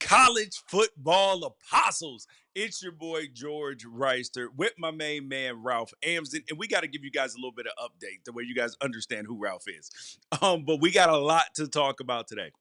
College football apostles. It's your boy George Wrighster with my main man Ralph Amsden, and we got to give you guys a little bit of update the way you guys understand who Ralph is. But we got a lot to talk about today.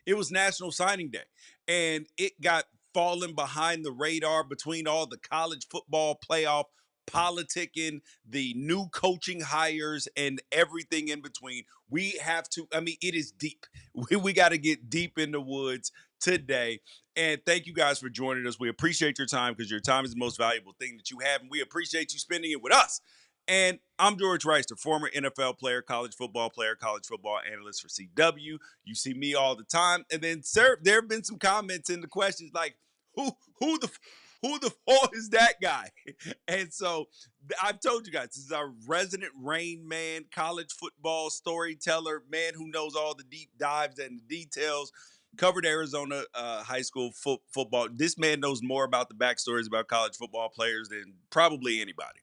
It was National Signing Day, and it got fallen behind the radar between all the college football playoff politicking, the new coaching hires, and everything in between. We have to, I mean, it is deep. We got to get deep in the woods today. And thank you guys for joining us. We appreciate your time because your time is the most valuable thing that you have. And we appreciate you spending it with us. And I'm George Wrighster, former NFL player, college football analyst for CW. You see me all the time. And then, sir, there have been some comments in the questions like, who the hell is that guy? And so I've told you guys, this is our resident Rain Man, college football storyteller, man who knows all the deep dives and the details. Covered Arizona high school football. This man knows more about the backstories about college football players than probably anybody.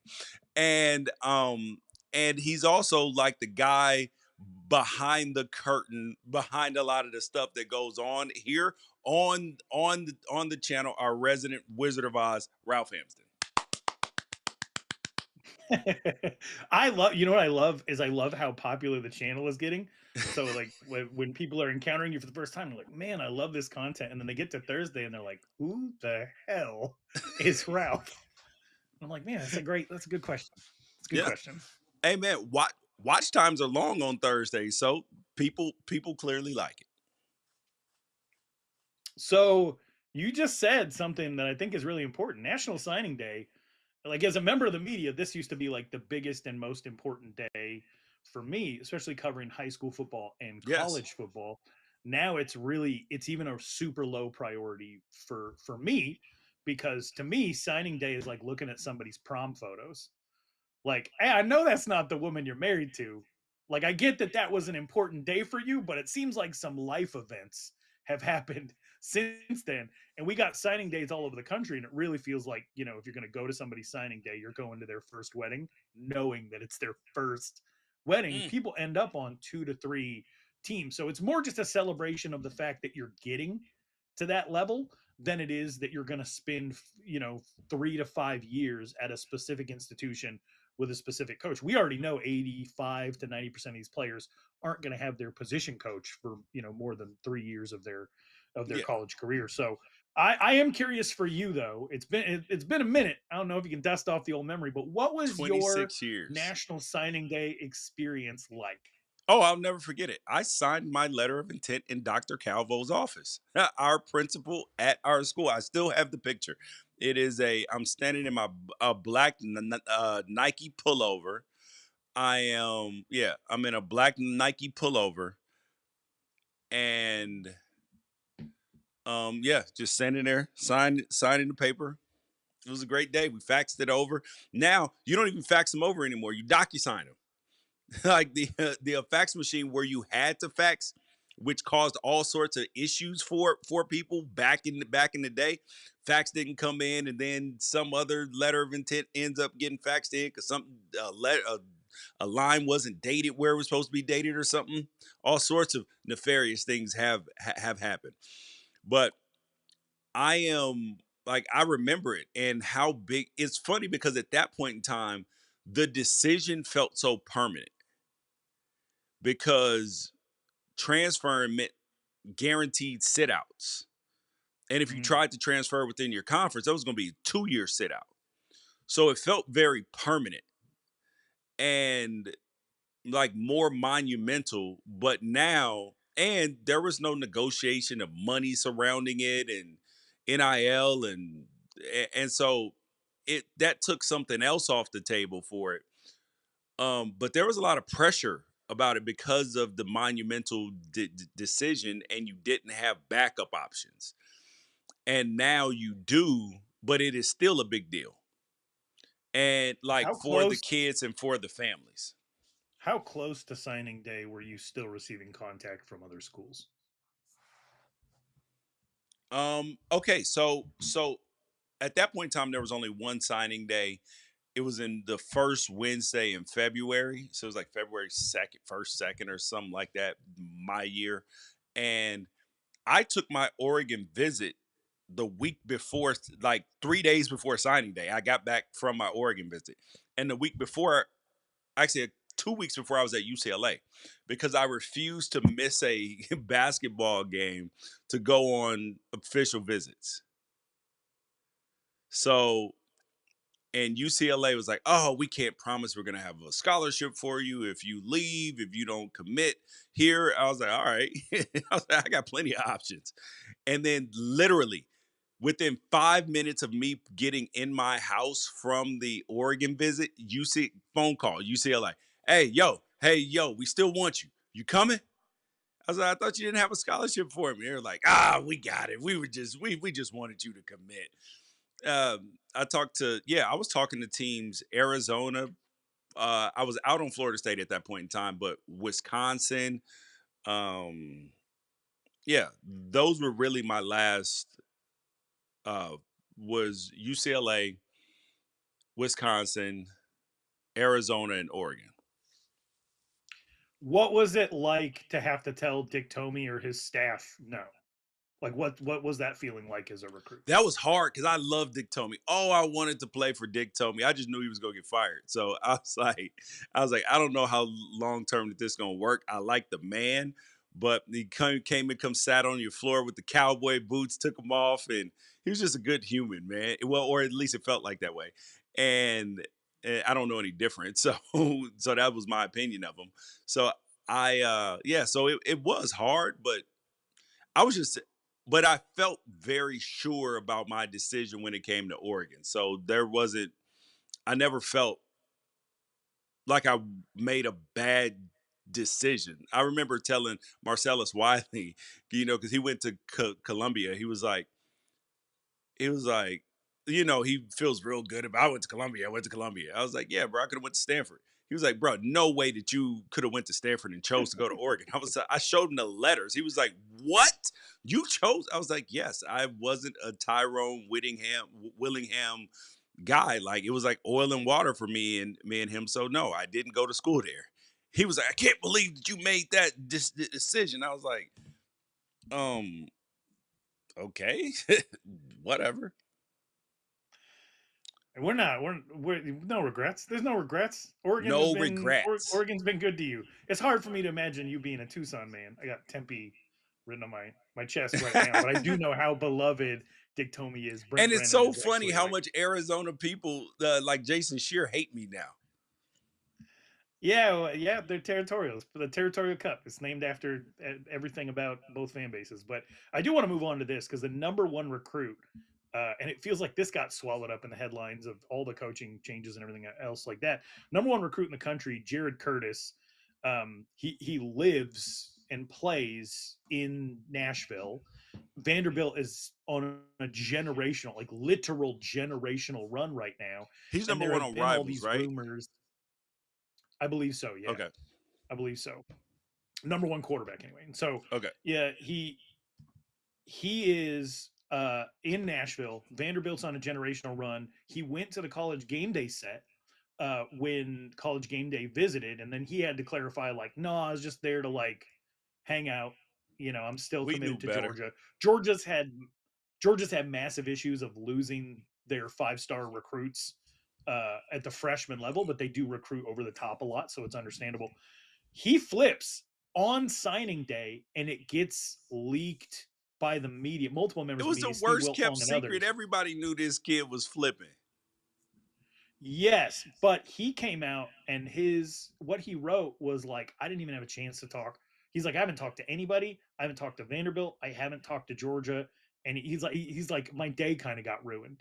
And he's also like the guy behind the curtain, behind a lot of the stuff that goes on here on the channel. Our resident Wizard of Oz, Ralph Amsden. I love, you know what I love is I love how popular the channel is getting. So like when people are encountering you for the first time, they're like, man, I love this content. And then they get to Thursday and they're like, who the hell is Ralph? I'm like, man, that's a good question. It's a good Yeah. question. Hey man, watch times are long on Thursdays, so people clearly like it. So you just said something that I think is really important. National Signing Day, like as a member of the media, this used to be like the biggest and most important day for me, especially covering high school football and Yes. college football. Now it's even a super low priority for me, because to me signing day is like looking at somebody's prom photos. Like, hey, I know that's not the woman you're married to. Like, I get that that was an important day for you, but it seems like some life events have happened since then. And we got signing days all over the country. And it really feels like, you know, if you're going to go to somebody's signing day, you're going to their first wedding, knowing that it's their first wedding. Mm. People end up on 2 to 3 teams. So it's more just a celebration of the fact that you're getting to that level than it is that you're going to spend, you know, 3 to 5 years at a specific institution with a specific coach. We already know 85 to 90% of these players aren't going to have their position coach for, you know, more than 3 years of their Yeah. college career. So I am curious for you though. It's been a minute. I don't know if you can dust off the old memory, but what was your 26 years. National Signing Day experience like? Oh, I'll never forget it. I signed my letter of intent in Dr. Calvo's office, our principal at our school. I still have the picture. I'm standing in my black Nike pullover. I'm in a black Nike pullover. And just standing there, signing the paper. It was a great day. We faxed it over. Now, you don't even fax them over anymore. You DocuSign them. Like the fax machine where you had to fax, which caused all sorts of issues for people back in the day. Fax didn't come in, and then some other letter of intent ends up getting faxed in because something a line wasn't dated where it was supposed to be dated or something. All sorts of nefarious things have happened. But I am like, I remember it and how big. It's funny because at that point in time, the decision felt so permanent because transferring meant guaranteed sit outs. And if you Mm. tried to transfer within your conference, that was going to be a 2-year sit out. So it felt very permanent and like more monumental. But now, and there was no negotiation of money surrounding it and NIL and so it that took something else off the table for it. But there was a lot of pressure about it because of the monumental decision, and you didn't have backup options. And now you do, but it is still a big deal. And like How for the close kids and for the families. how close to signing day were you still receiving contact from other schools? Okay, so at that point in time, there was only one signing day. It was in the first Wednesday in February. So it was like February 2nd, first, second, or something like that, my year. And I took my Oregon visit the week before, like 3 days before signing day. I got back from my Oregon visit. And the week before, actually 2 weeks before, I was at UCLA because I refused to miss a basketball game to go on official visits. So, and UCLA was like, oh, we can't promise we're going to have a scholarship for you if you leave, if you don't commit here. I was like, all right. I got plenty of options. And then literally within 5 minutes of me getting in my house from the Oregon visit, UC phone call, UCLA. Hey, yo, we still want you. You coming? I was like, I thought you didn't have a scholarship for me. They were like, we got it. We just wanted you to commit. I was talking to teams, Arizona. I was out on Florida State at that point in time, but Wisconsin, um, yeah, those were really my last. Was UCLA, Wisconsin, Arizona, and Oregon. What was it like to have to tell Dick Tomey or his staff no? Like what was that feeling like as a recruit? That was hard because I love Dick Tomey. Oh, I wanted to play for Dick Tomey. I just knew he was gonna get fired. So I was like, I don't know how long term that this is gonna work. I like the man, but he came and come sat on your floor with the cowboy boots, took them off, and he was just a good human, man. Well, or at least it felt like that way. And I don't know any different. So that was my opinion of him. So so it was hard, but I was just, but I felt very sure about my decision when it came to Oregon. So I never felt like I made a bad decision. I remember telling Marcellus Wiley, because he went to Columbia, he was like, he feels real good about I went to Columbia. I went to Columbia. I was like, yeah, bro, I could have went to Stanford. He was like, bro, no way that you could have went to Stanford and chose to go to Oregon. I showed him the letters. He was like, what? You chose? I was like, yes, I wasn't a Tyrone Willingham guy. Like it was like oil and water for me and him. So no, I didn't go to school there. He was like, I can't believe that you made that decision. I was like, um, okay, whatever. And we're no regrets. There's no regrets. No regrets. Oregon's been good to you. It's hard for me to imagine you being a Tucson man. I got Tempe written on my chest right now, but I do know how beloved Dick Tomey is. Brent And it's Brennan so is funny actually how like, much Arizona people like Jason Shear hate me now. yeah, they're territorials. The Territorial Cup is named after everything about both fan bases. But I do want to move on to this because the number one recruit, and it feels like this got swallowed up in the headlines of all the coaching changes and everything else like that. Number one recruit in the country, Jared Curtis. He lives and plays in Nashville. Vanderbilt is on a generational, like literal generational run right now, He's and number there one have on been all Rivals, these right? rumors. I believe so. Yeah, Okay. I believe so. Number one quarterback anyway. And so Okay. yeah, he is in Nashville. Vanderbilt's on a generational run. He went to the college game day set when college game day visited, and then he had to clarify like, no, I was just there to like hang out. I'm still We knew committed to better. Georgia. Georgia's had massive issues of losing their 5-star recruits at the freshman level, but they do recruit over the top a lot, so it's understandable. He flips on signing day, and it gets leaked by the media, multiple It members of the was the media, Steve worst kept Wiltfong and secret. others. Everybody knew this kid was flipping. Yes, but he came out and what he wrote was like, I didn't even have a chance to talk. He's like, I haven't talked to anybody. I haven't talked to Vanderbilt. I haven't talked to Georgia. And he's like, my day kind of got ruined.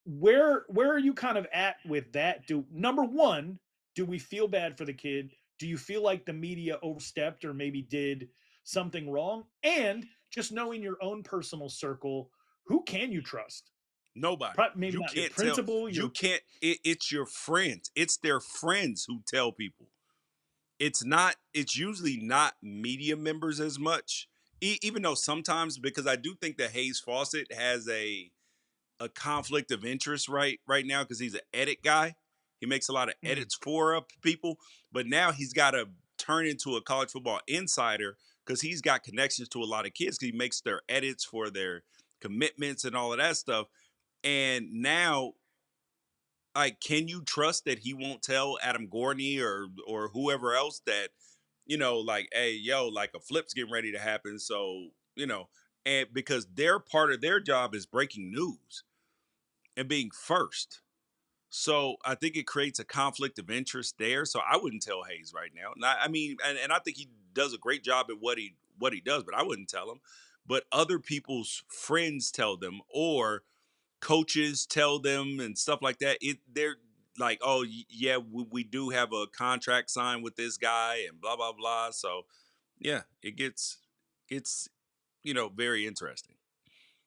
Where are you kind of at with that? Number one, do we feel bad for the kid? Do you feel like the media overstepped or maybe did something wrong? And just knowing your own personal circle, who can you trust? Nobody. Maybe You not your can't tell. principal, You your can't. It's your friends. It's their friends who tell people. It's not. It's usually not media members as much. Even though sometimes, because I do think that Hayes Fawcett has a conflict of interest right now because he's an edit guy. He makes a lot of edits for people, but now he's got to turn into a college football insider because he's got connections to a lot of kids. 'Cause he makes their edits for their commitments and all of that stuff. And now, like, can you trust that he won't tell Adam Gorney or whoever else that, like, hey, yo, like a flip's getting ready to happen. So, and because their part of their job is breaking news and being first. So I think it creates a conflict of interest there. So I wouldn't tell Hayes right now. And I mean, and I think he does a great job at what he does, but I wouldn't tell him. But other people's friends tell them, or coaches tell them, and stuff like that. They're like, oh yeah, we do have a contract signed with this guy, and blah blah blah. So yeah, it's very interesting.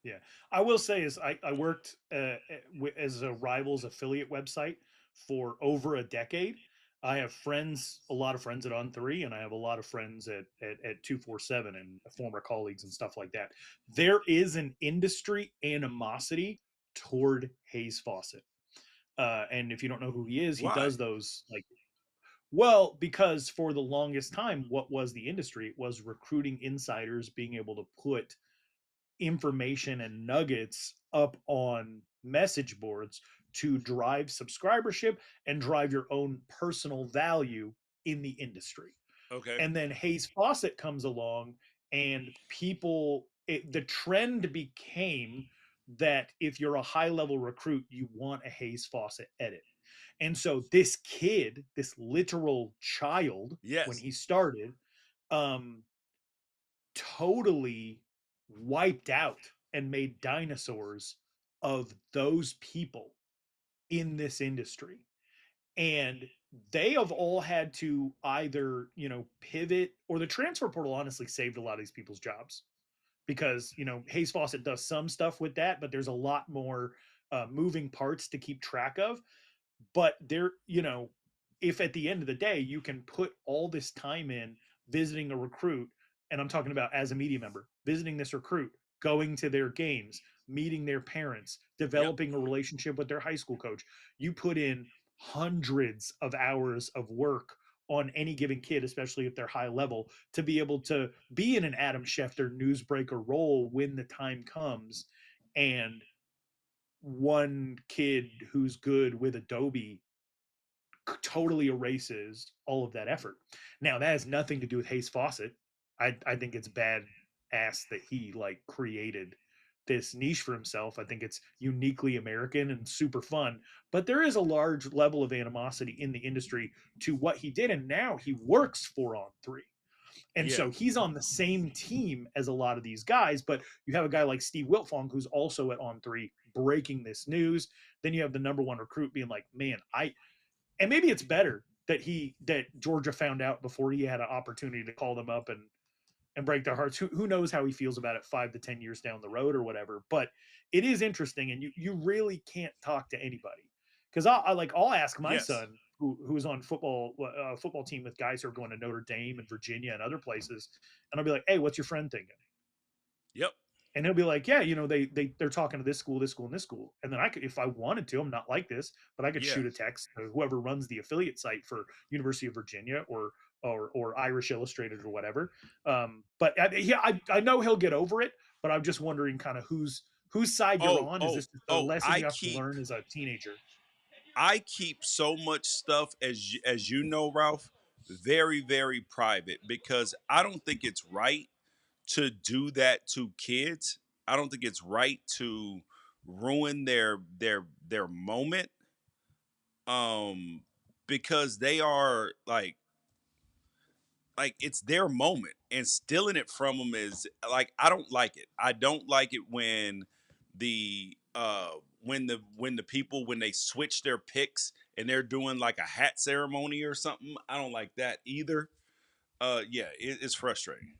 Yeah, I will say is I worked as a Rivals affiliate website for over a decade. I have friends, a lot of friends at On Three, and I have a lot of friends at 247 and former colleagues and stuff like that. There is an industry animosity toward Hayes Fawcett, and if you don't know who he Why? does those like well, because for the longest time, what was the industry? It was recruiting insiders being able to put information and nuggets up on message boards to drive subscribership and drive your own personal value in the industry. Okay. And then Hayes Fawcett comes along, and the trend became that if you're a high level recruit, you want a Hayes Fawcett edit. And so this kid, this literal child, when Yes. he started, um, totally wiped out and made dinosaurs of those people in this industry. And they have all had to either, pivot, or the transfer portal honestly saved a lot of these people's jobs because, Hayes Fawcett does some stuff with that, but there's a lot more moving parts to keep track of. But if at the end of the day you can put all this time in visiting a recruit, and I'm talking about as a media member, visiting this recruit, going to their games, meeting their parents, Yep. developing a relationship with their high school coach, you put in hundreds of hours of work on any given kid, especially if they're high level, to be able to be in an Adam Schefter newsbreaker role when the time comes. And one kid who's good with Adobe totally erases all of that effort. Now that has nothing to do with Hayes Fawcett. I think it's bad ass that he like created this niche for himself. I think it's uniquely American and super fun, but there is a large level of animosity in the industry to what he did, and now he works for On Three. And Yeah. so he's on the same team as a lot of these guys, but you have a guy like Steve Wiltfong who's also at On Three breaking this news. Then you have the number one recruit being like, "Man, and maybe it's better that Georgia found out before he had an opportunity to call them up and break their hearts. Who knows how he feels about it 5 to 10 years down the road or whatever. But it is interesting, and you really can't talk to anybody because I'll ask my Yes. son who's on football team with guys who are going to Notre Dame and Virginia and other places, and I'll be like, hey, what's your friend thinking? Yep. And he'll be like, yeah, they're talking to this school, this school, and this school. And then I could, if I wanted to, I'm not like this, but I could Yeah. shoot a text to whoever runs the affiliate site for University of Virginia or Irish Illustrated or whatever. I know he'll get over it, but I'm just wondering kind of whose side you're Oh, on. Is oh, this just a oh, lesson you have to learn as a teenager? I keep so much stuff, as you know, Ralph, very very private, because I don't think it's right to do that to kids. I don't think it's right to ruin their moment, um because they are like it's their moment, and stealing it from them is like, I don't like it. I don't like it when the people, when they switch their picks and they're doing like a hat ceremony or something. I don't like that either. Yeah, it's frustrating.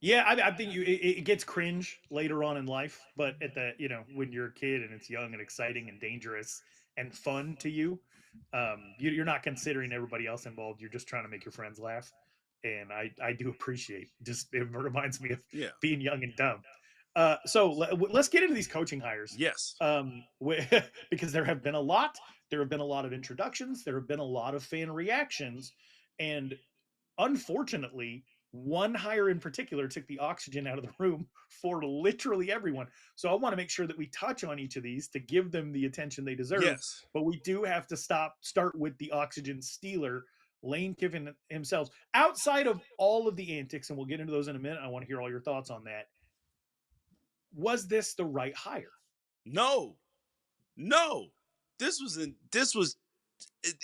Yeah, I think it gets cringe later on in life, but at the when you're a kid and it's young and exciting and dangerous and fun to you, you're not considering everybody else involved. You're just trying to make your friends laugh, and I do appreciate. Just it reminds me of Yeah. being young and dumb. So let's get into these coaching hires, Yes. because there have been a lot. There have been a lot of introductions. There have been a lot of fan reactions, and unfortunately, one hire in particular took the oxygen out of the room for literally everyone. So I want to make sure that we touch on each of these to give them the attention they deserve. Yes. But we do have to start with the oxygen stealer, Lane Kiffin himself. Outside of all of the antics, and we'll get into those in a minute, I want to hear all your thoughts on that. Was this the right hire? No. No. This was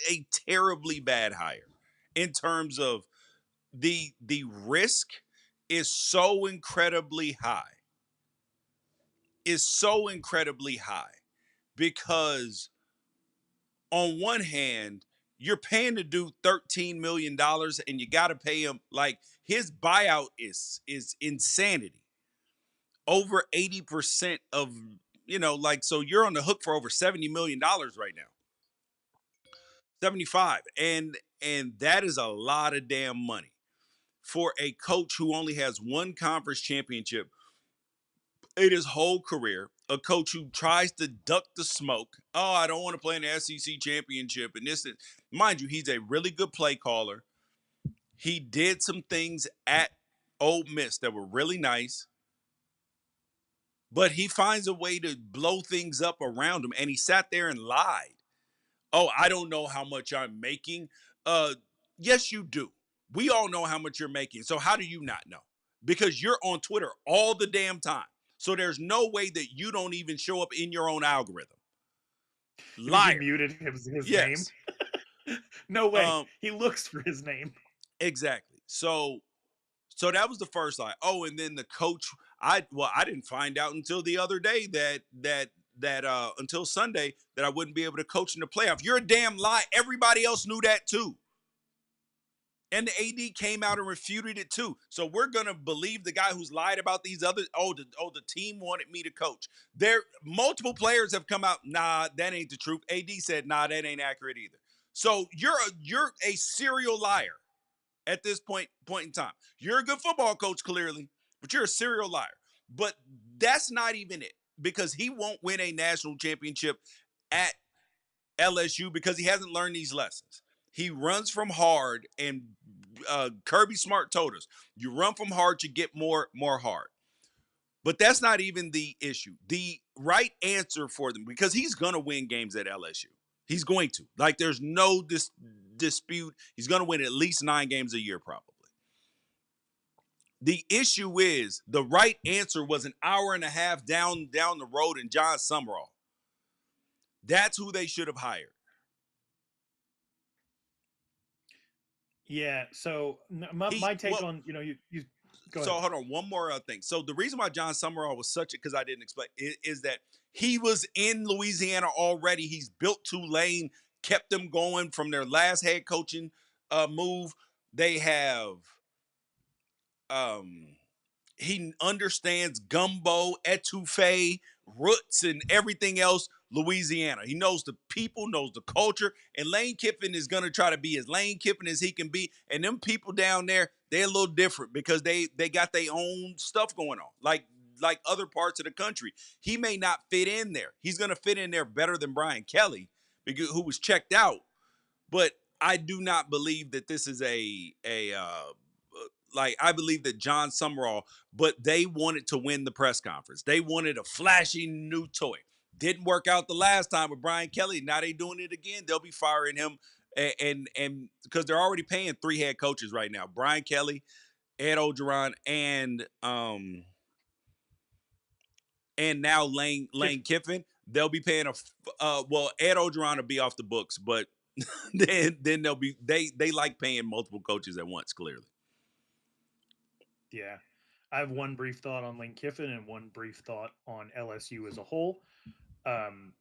a terribly bad hire in terms of the risk is so incredibly high. Is so incredibly high because on one hand, you're paying the dude $13 million and you got to pay him like his buyout is insanity. Over 80% of like so you're on the hook for over $70 million right now. 75. And that is a lot of damn money for a coach who only has one conference championship in his whole career, a coach who tries to duck the smoke. Oh, I don't want to play in the SEC championship. And this is, mind you, he's a really good play caller. He did some things at Ole Miss that were really nice, but he finds a way to blow things up around him. And he sat there and lied. Oh, I don't know how much I'm making. Uh, yes, you do. We all know how much you're making. So how do you not know? Because you're on Twitter all the damn time. So there's no way that you don't even show up in your own algorithm. Because you Liar. muted his name. Yes. No way. Um, He looks for his name. exactly. So that was the first lie. Oh, and then the coach, I didn't find out until the other day that until Sunday that I wouldn't be able to coach in the playoff. You're a damn lie. Everybody else knew that too. And the AD came out and refuted it too. So we're gonna believe the guy who's lied about these other. The team wanted me to coach. There, multiple players have come out. Nah, that ain't the truth. AD said, nah, that ain't accurate either. So you're a serial liar at this point in time. You're a good football coach clearly, but you're a serial liar. But that's not even it because he won't win a national championship at LSU because he hasn't learned these lessons. He runs from hard, and Kirby Smart told us you run from hard, you get more hard. But that's not even the issue. The right answer for them, because he's going to win games at LSU. He's going to. Like, there's no dispute. He's going to win at least 9 games a year, probably. The issue is the right answer was an hour and a half down the road in John Sumrall. That's who they should have hired. Yeah. So my take on you go So ahead. hold on, one more thing. So the reason why John Sumrall was such a, because I didn't explain, is that he was in Louisiana already. He's built Tulane, kept them going from their last head coaching move. They have um he understands gumbo, etouffee, roots, and everything else. Louisiana. He knows the people, knows the culture, and Lane Kiffin is gonna try to be as Lane Kiffin as he can be. And them people down there, they're a little different because they got their own stuff going on, like other parts of the country. He may not fit in there. He's gonna fit in there better than Brian Kelly, who was checked out. But I do not believe that this is a like I believe that John Sumrall, but they wanted to win the press conference. They wanted a flashy new toy. Didn't work out the last time with Brian Kelly. Now they doing it again. They'll be firing him, and because they're already paying 3 head coaches right now: Brian Kelly, Ed Ogeron, and now Lane Kiffin. They'll be paying well, Ed Ogeron will be off the books, but then they'll be they like paying multiple coaches at once. Clearly. Yeah. I have one brief thought on Lane Kiffin and one brief thought on LSU as a whole. Um,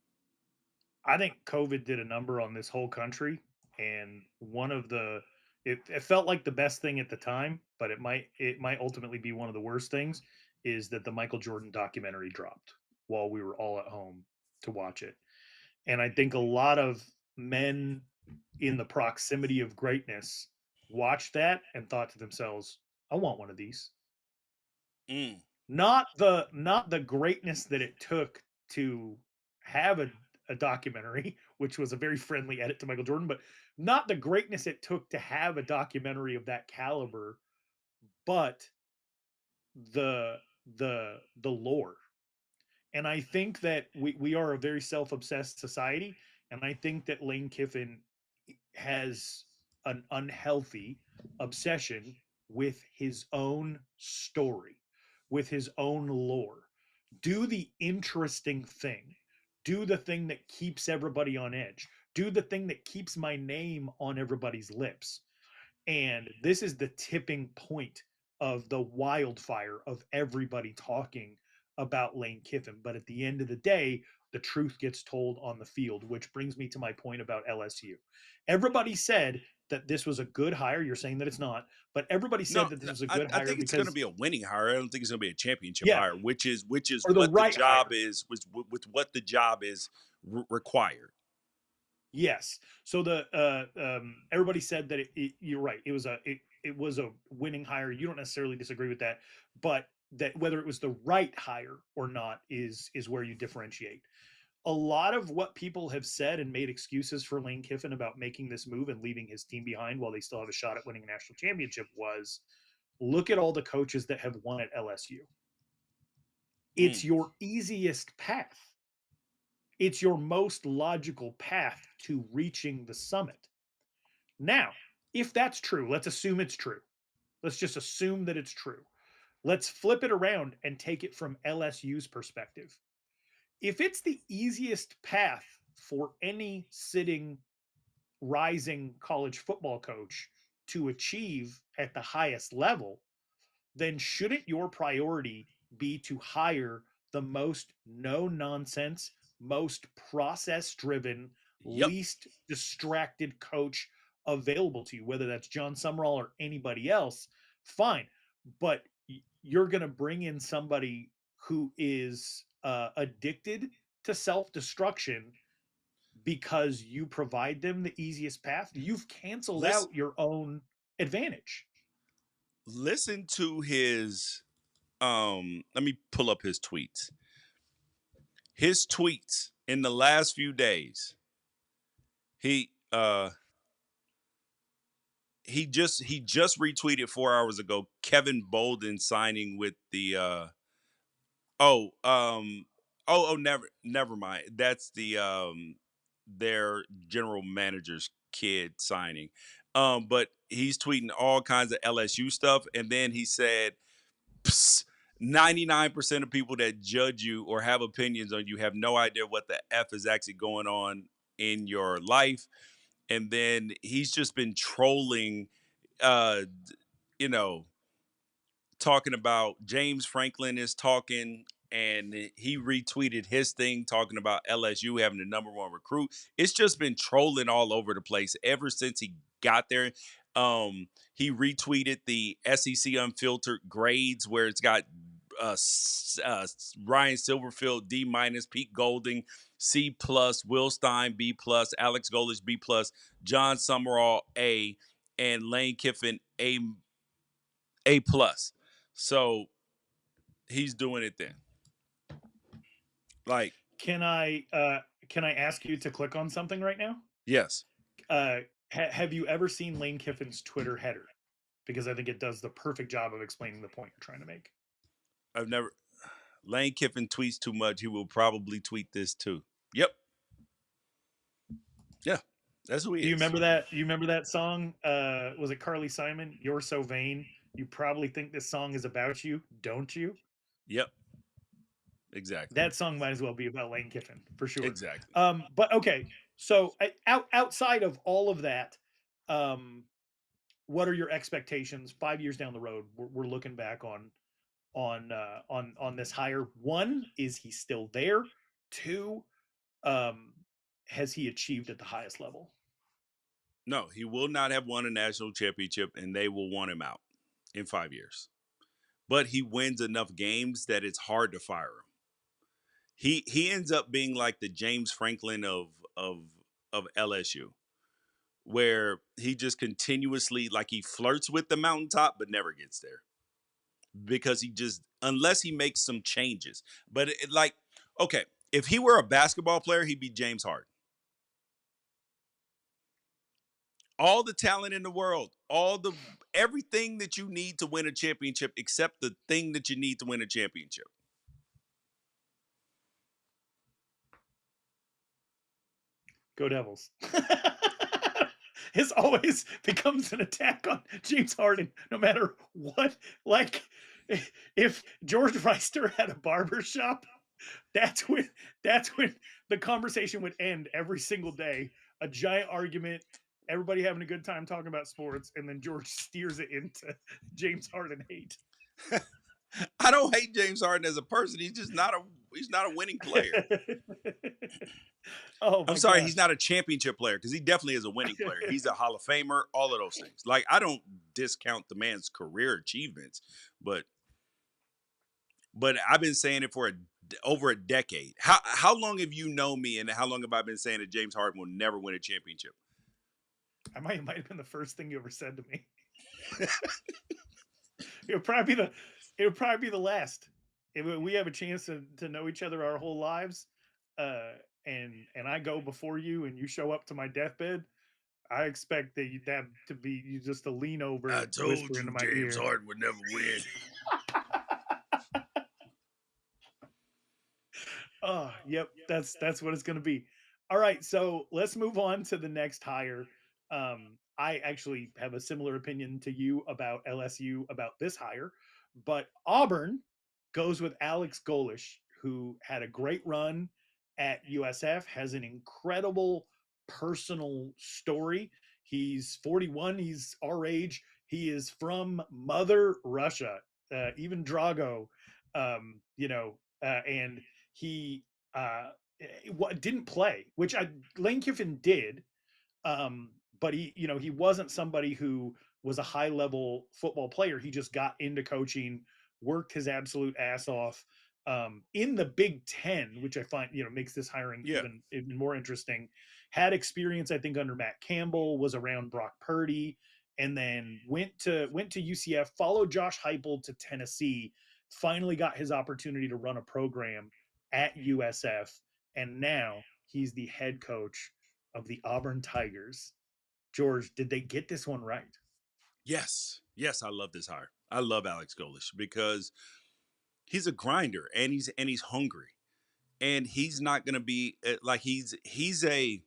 I think COVID did a number on this whole country, and one of the it felt like the best thing at the time, but it might ultimately be one of the worst things. Is that the Michael Jordan documentary dropped while we were all at home to watch it, and I think a lot of men in the proximity of greatness watched that and thought to themselves, "I want one of these." Mm. Not the greatness that it took to have a documentary, which was a very friendly edit to Michael Jordan, but not the greatness it took to have a documentary of that caliber, but the the lore. And I think that we are a very self-obsessed society, and I think that Lane Kiffin has an unhealthy obsession with his own story, with his own lore. Do the interesting thing. Do the thing that keeps everybody on edge. Do the thing that keeps my name on everybody's lips. And this is the tipping point of the wildfire of everybody talking about Lane Kiffin. But at the end of the day, the truth gets told on the field, which brings me to my point about LSU. Everybody said that this was a good hire. You're saying that it's not, but everybody No, said that this no, was a I, good I hire think it's going to because, be a winning hire. I don't think it's going to be a championship yeah, hire, which is or the what the right job hire. is with what the job is required. Yes. So the everybody said that you're right. It was a winning hire. You don't necessarily disagree with that, but that whether it was the right hire or not is where you differentiate. A lot of what people have said and made excuses for Lane Kiffin about making this move and leaving his team behind while they still have a shot at winning a national championship was look at all the coaches that have won at LSU. It's Mm. your easiest path. It's your most logical path to reaching the summit. Now, if that's true, let's assume it's true. Let's just assume that it's true. Let's flip it around and take it from LSU's perspective. If it's the easiest path for any sitting, rising college football coach to achieve at the highest level, then shouldn't your priority be to hire the most no nonsense, most process driven, Yep. least distracted coach available to you, whether that's John Sumrall or anybody else? Fine. But you're going to bring in somebody who is addicted to self destruction because you provide them the easiest path. You've canceled Listen, out your own advantage. listen to his. Let me pull up his tweets. His tweets in the last few days. He uh he just retweeted 4 hours ago Kevin Bolden signing with the oh never mind. That's the their general manager's kid signing. But he's tweeting all kinds of LSU stuff, and then he said 99% of people that judge you or have opinions on you have no idea what the F is actually going on in your life. And then he's just been trolling, uh, you know, talking about James Franklin is talking, and he retweeted his thing talking about LSU having the number one recruit. It's just been trolling all over the place ever since he got there. He retweeted the SEC Unfiltered grades where it's got Ryan Silverfield D minus, Pete Golding C plus, Will Stein B plus, Alex Golesh B plus, John Sumrall A, and Lane Kiffin A plus. So he's doing it then. Like, Can I ask you to click on something right now? yes, Have you ever seen Lane Kiffin's Twitter header? Because I think it does the perfect job of explaining the point you're trying to make. I've never. Lane Kiffin tweets too much. He will probably tweet this too. Yep. Yeah. That's who he Do you is. remember that? You remember that song? Was it Carly Simon? You're so vain. You probably think this song is about you, don't you? Yep. Exactly. That song might as well be about Lane Kiffin for sure. Exactly. But okay, so outside of all of that, um, what are your expectations 5 years down the road? We're looking back on this hire. One, is he still there? Two, um, has he achieved at the highest level? No, he will not have won a national championship, and they will want him out in 5 years. But he wins enough games that it's hard to fire him. He ends up being like the James Franklin of LSU, where he just continuously like he flirts with the mountaintop but never gets there because he just unless he makes some changes. But like okay, If he were a basketball player, he'd be James Harden. All the talent in the world, everything that you need to win a championship, except the thing that you need to win a championship. Go Devils. This always becomes an attack on James Harden, no matter what. Like, if George Wrighster had a barber shop, that's when the conversation would end every single day. A giant argument, everybody having a good time talking about sports, and then George steers it into James Harden hate. I don't hate James Harden as a person. He's not a winning player. Oh my I'm sorry, gosh. he's not a championship player because he definitely is a winning player. He's a Hall of Famer, all of those things. Like, I don't discount the man's career achievements, but I've been saying it for over a decade. How long have you known me, and how long have I been saying that James Harden will never win a championship? I might have been the first thing you ever said to me. it would probably be the last. If we have a chance to know each other our whole lives, and I go before you and you show up to my deathbed, I expect that to be you just to lean over, I and told whisper into you my James ear. Harden would never win. Oh, yep, that's what it's going to be. All right, so let's move on to the next hire. I actually have a similar opinion to you about LSU about this hire, but Auburn goes with Alex Golesh, who had a great run at USF, has an incredible personal story. He's 41, he's our age. He is from Mother Russia, even Drago, and he didn't play, which Lane Kiffin did, but he wasn't somebody who was a high level football player. He just got into coaching, worked his absolute ass off in the Big Ten, which I find makes this hiring Yeah. even more interesting. Had experience, I think, under Matt Campbell, was around Brock Purdy, and then went to UCF, followed Josh Heupel to Tennessee, finally got his opportunity to run a program at USF, and now he's the head coach of the Auburn Tigers. George, did they get this one right? Yes. Yes, I love this hire. I love Alex Golesh because he's a grinder and he's hungry. And he's not going to be like he's a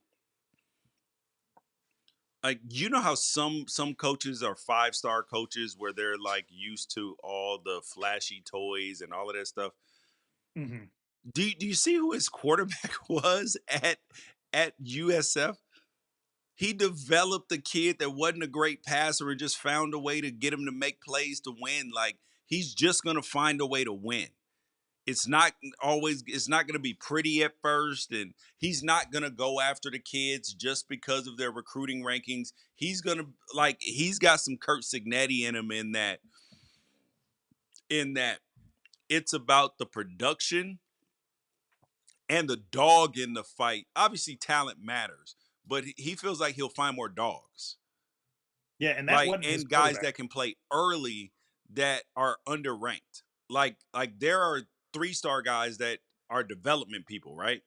like, you know how some coaches are 5-star coaches where they're like used to all the flashy toys and all of that stuff. Mm-hmm. Do you see who his quarterback was at USF? He developed a kid that wasn't a great passer and just found a way to get him to make plays to win. Like, he's just gonna find a way to win. It's not gonna be pretty at first, and he's not gonna go after the kids just because of their recruiting rankings. He's got some Kurt Signetti in him in that it's about the production and the dog in the fight. Obviously, talent matters, but he feels like he'll find more dogs. Yeah, and that Like, wasn't his and guys quarterback. that can play early that are underranked. Like there are 3-star guys that are development people, right?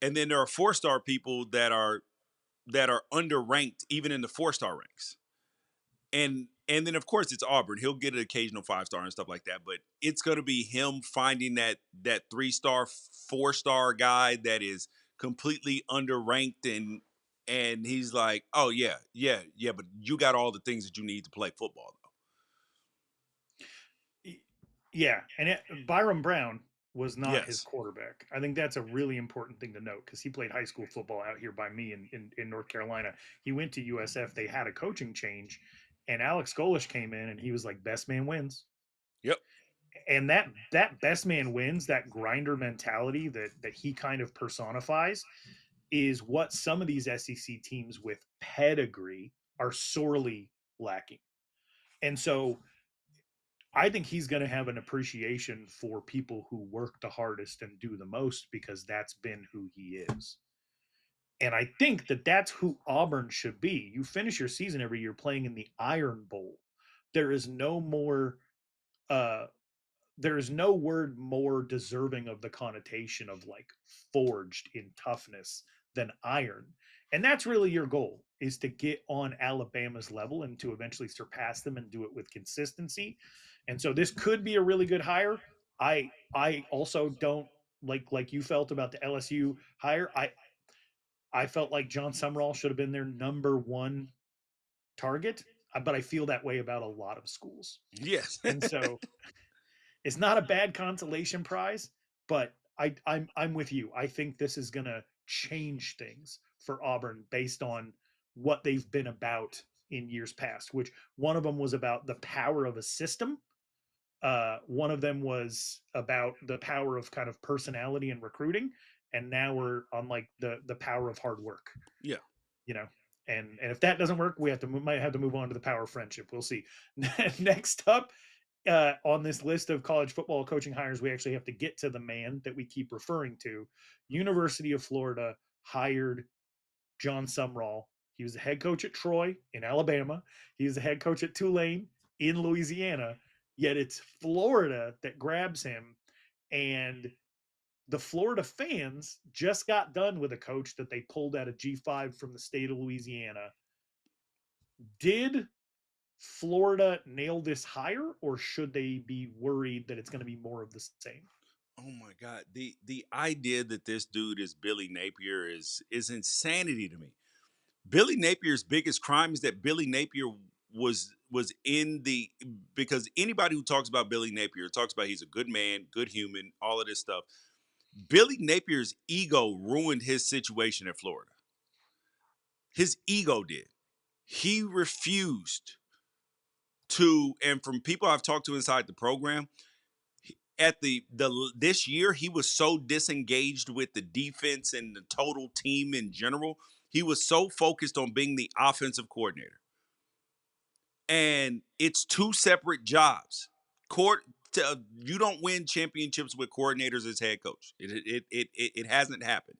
And then there are 4-star people that are underranked even in the 4-star ranks. And then of course it's Auburn. He'll get an occasional 5-star and stuff like that, but it's going to be him finding that 3-star, 4-star guy that is completely underranked, and he's like, "Oh yeah, yeah, yeah, but you got all the things that you need to play football Yeah, and Byron Brown was though." not his Yes. quarterback. I think that's a really important thing to note because he played high school football out here by me in North Carolina. He went to USF. They had a coaching change, and Alex Golesh came in, and he was like, "Best man wins." Yep. And that best man wins, that grinder mentality that he kind of personifies, is what some of these SEC teams with pedigree are sorely lacking. And so I think he's going to have an appreciation for people who work the hardest and do the most because that's been who he is. And I think that's who Auburn should be. You finish your season every year playing in the Iron Bowl. There is no more uh there's no word more deserving of the connotation of like forged in toughness than iron. And that's really your goal, is to get on Alabama's level and to eventually surpass them and do it with consistency. And so this could be a really good hire. I also don't like you felt about the LSU hire. I felt like John Sumrall should have been their number one target, but I feel that way about a lot of schools. Yes. And so it's not a bad consolation prize, but I'm with you. I think this is going to change things for Auburn based on what they've been about in years past. Which one of them was about the power of a system. One of them was about the power of kind of personality and recruiting, and now we're on like the power of hard work. Yeah. You know, and if that doesn't work, we might have to move on to the power of friendship. We'll see. Next up, on this list of college football coaching hires, we actually have to get to the man that we keep referring to. University of Florida hired John Sumrall. He was the head coach at Troy in Alabama. He was the head coach at Tulane in Louisiana. Yet it's Florida that grabs him. And the Florida fans just got done with a coach that they pulled out of G5 from the state of Louisiana. Did Florida nail this hire, or should they be worried that it's going to be more of the same? Oh my God. The idea that this dude is Billy Napier is insanity to me. Billy Napier's biggest crime is that Billy Napier was in the because anybody who talks about Billy Napier talks about he's a good man, good human, all of this stuff. Billy Napier's ego ruined his situation in Florida. His ego did. He refused to, and from people I've talked to inside the program, at the this year he was so disengaged with the defense and the total team in general. He was so focused on being the offensive coordinator. And it's two separate jobs. You don't win championships with coordinators as head coach. It hasn't happened.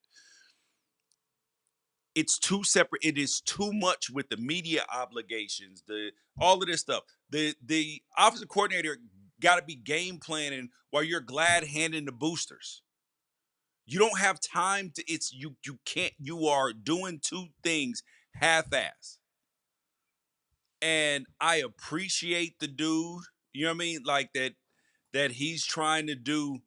It's two separate. It is too much with the media obligations, the all of this stuff. The offensive coordinator got to be game planning while you're glad handing the boosters. You don't have time to. It's you can't. You are doing two things half-ass. And I appreciate the dude. You know what I mean? Like that he's trying to do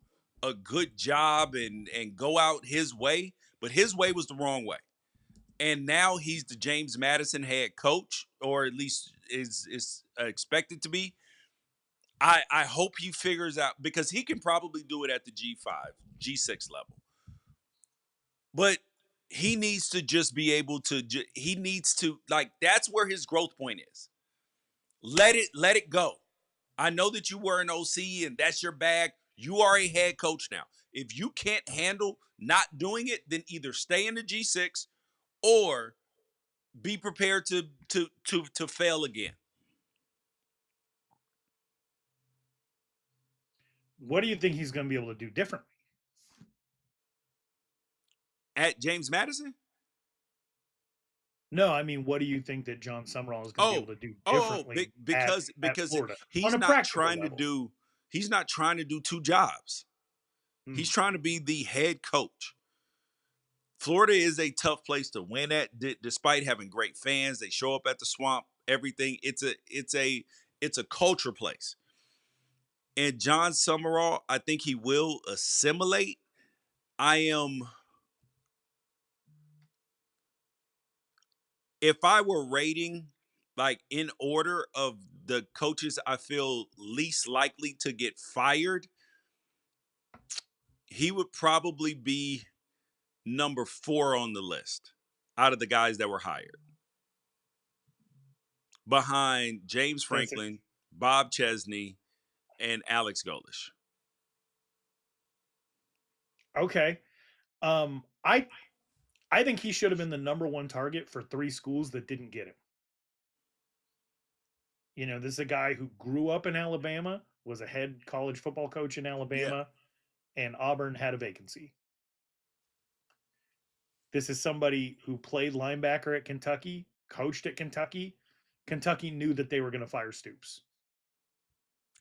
a good job and go out his way, but his way was the wrong way. And now he's the James Madison head coach, or at least is expected to be. I hope he figures out because he can probably do it at the G5, G6 level. But he needs to just be able to he needs to like that's where his growth point is. Let it go. I know that you were an OC and that's your bag. You are a head coach now. If you can't handle not doing it, then either stay in the G6 or be prepared to fail again. What do you think he's going to be able to do differently? At James Madison? No, I mean, what do you think that John Sumrall is going to be Oh, able to do oh, differently because at because Florida on he's a not practical trying to level? do he's not trying to do two jobs. He's trying to be the head coach. Florida is a tough place to win at, despite having great fans. They show up at the Swamp. Everything. It's a culture place. And John Summerall, I think he will assimilate. I am. If I were rating, like in order of the coaches, I feel least likely to get fired. He would probably be number 4 on the list out of the guys that were hired, behind James That's it. Franklin, Bob Chesney, and Alex Golesh. Okay. I think he should have been the number one target for 3 schools that didn't get him. You know, this is a guy who grew up in Alabama, was a head college football coach in Yeah. Alabama, and Auburn had a vacancy. This is somebody who played linebacker at Kentucky, coached at Kentucky. Kentucky knew that they were going to fire Stoops.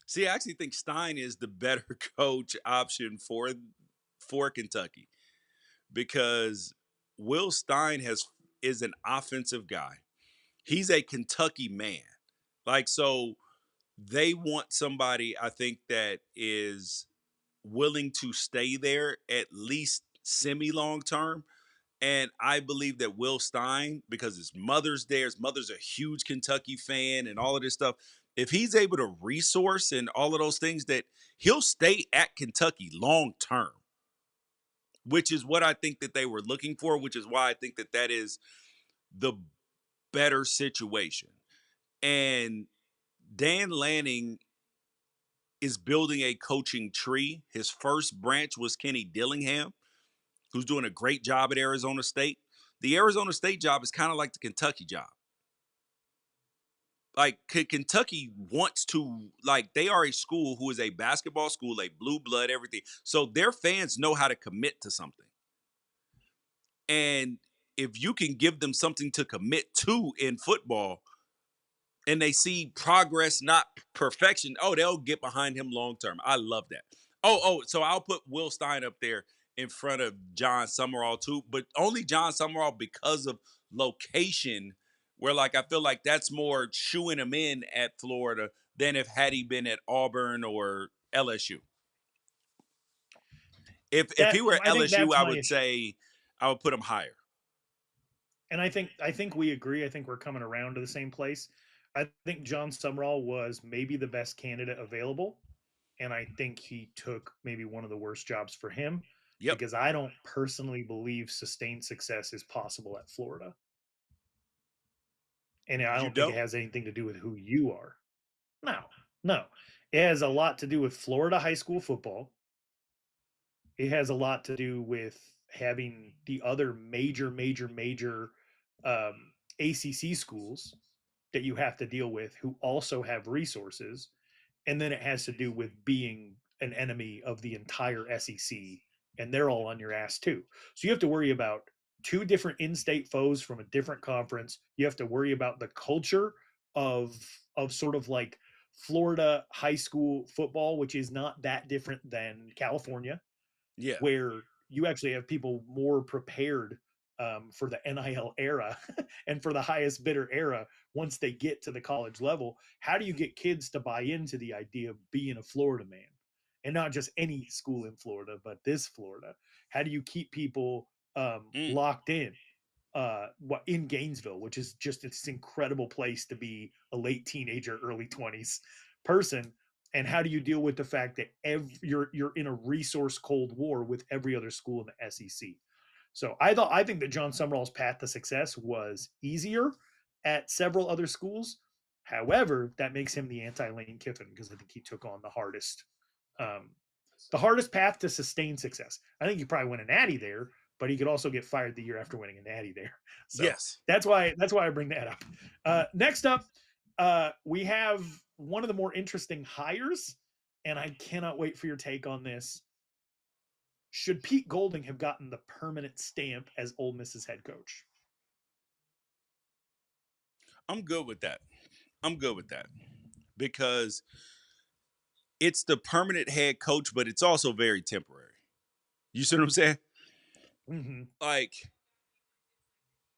See, I actually think Stein is the better coach option for Kentucky because Will Stein is an offensive guy. He's a Kentucky man. Like so they want somebody I think that is willing to stay there at least semi long term. And I believe that Will Stein, because his mother's a huge Kentucky fan and all of this stuff, if he's able to resource and all of those things, that he'll stay at Kentucky long term, which is what I think that they were looking for, which is why I think that that is the better situation. And Dan Lanning is building a coaching tree. His first branch was Kenny Dillingham, who's doing a great job at Arizona State. The Arizona State job is kind of like the Kentucky job. Like Kentucky wants to, like, they are a school who is a basketball school, a blue blood, everything. So their fans know how to commit to something. And if you can give them something to commit to in football, and they see progress, not perfection, oh, they'll get behind him long term. I love that. So I'll put Will Stein up there in front of John Sumrall too, but only John Sumrall because of location, where like I feel like that's more shooing him in at Florida than if had he been at Auburn or LSU. If he were I think LSU, that's I my would issue. say I would put him higher. And I think we agree. I think we're coming around to the same place. I think John Sumrall was maybe the best candidate available, and I think he took maybe one of the worst jobs for him Yep, because I don't personally believe sustained success is possible at Florida. And I you don't think it don't. has anything to do with who you are. No, no. It has a lot to do with Florida high school football. It has a lot to do with having the other major ACC schools that you have to deal with who also have resources. And then it has to do with being an enemy of the entire SEC, and they're all on your ass too. So you have to worry about two different in-state foes from a different conference. You have to worry about the culture of sort of like Florida high school football, which is not that different than California, Yeah. where you actually have people more prepared for the NIL era and for the highest bidder era once they get to the college level. How do you get kids to buy into the idea of being a Florida man? And not just any school in Florida, but this Florida. How do you keep people Mm. locked in? In Gainesville, which is just this incredible place to be a late teenager, early 20s person. And how do you deal with the fact that you're in a resource cold war with every other school in the SEC? So I think that John Sumrall's path to success was easier at several other schools. However, that makes him the anti Lane Kiffin because I think he took on um, the hardest path to sustain success. I think he probably win a natty there, but he could also get fired the year after winning a natty there. So Yes. that's why I bring that up. Next up, we have one of the more interesting hires, and I cannot wait for your take on this. Should Pete Golding have gotten the permanent stamp as Ole Miss's head coach? I'm good with that. I'm good with that because it's the permanent head coach, but it's also very temporary. You see what I'm saying? Mm-hmm. Like,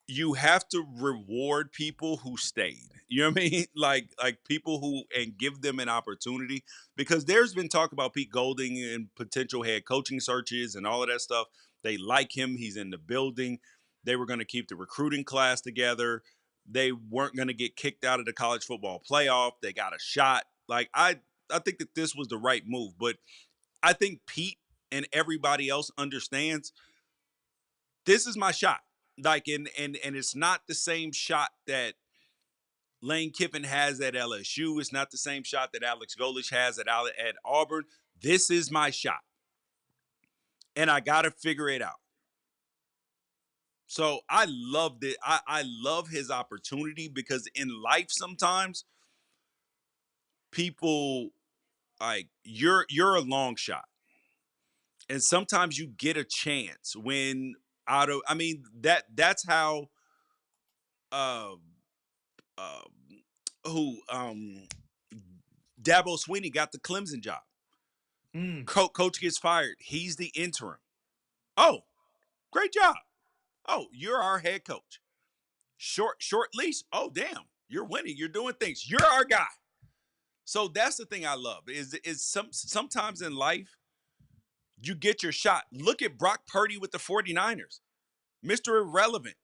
you have to reward people who stayed. You know what I mean? Like people who and give them an opportunity, because there's been talk about Pete Golding and potential head coaching searches and all of that stuff. They like him. He's in the building. They were going to keep the recruiting class together. They weren't going to get kicked out of the college football playoff. They got a shot. Like I think that this was the right move, but I think Pete and everybody else understands this is my shot. Like and it's not the same shot that Lane Kiffin has at LSU. It's not the same shot that Alex Golesh has at Auburn. This is my shot, and I got to figure it out. So I loved it. I love his opportunity because in life sometimes people like you're a long shot, and sometimes you get a chance when out of. I mean that's how um, um, who Dabo Swinney got the Clemson job. Mm. Coach gets fired. He's the interim. Oh, great job. Oh, you're our head coach. Short leash. Oh, damn. You're winning. You're doing things. You're our guy. So that's the thing I love is sometimes in life you get your shot. Look at Brock Purdy with the 49ers. Mr. Irrelevant.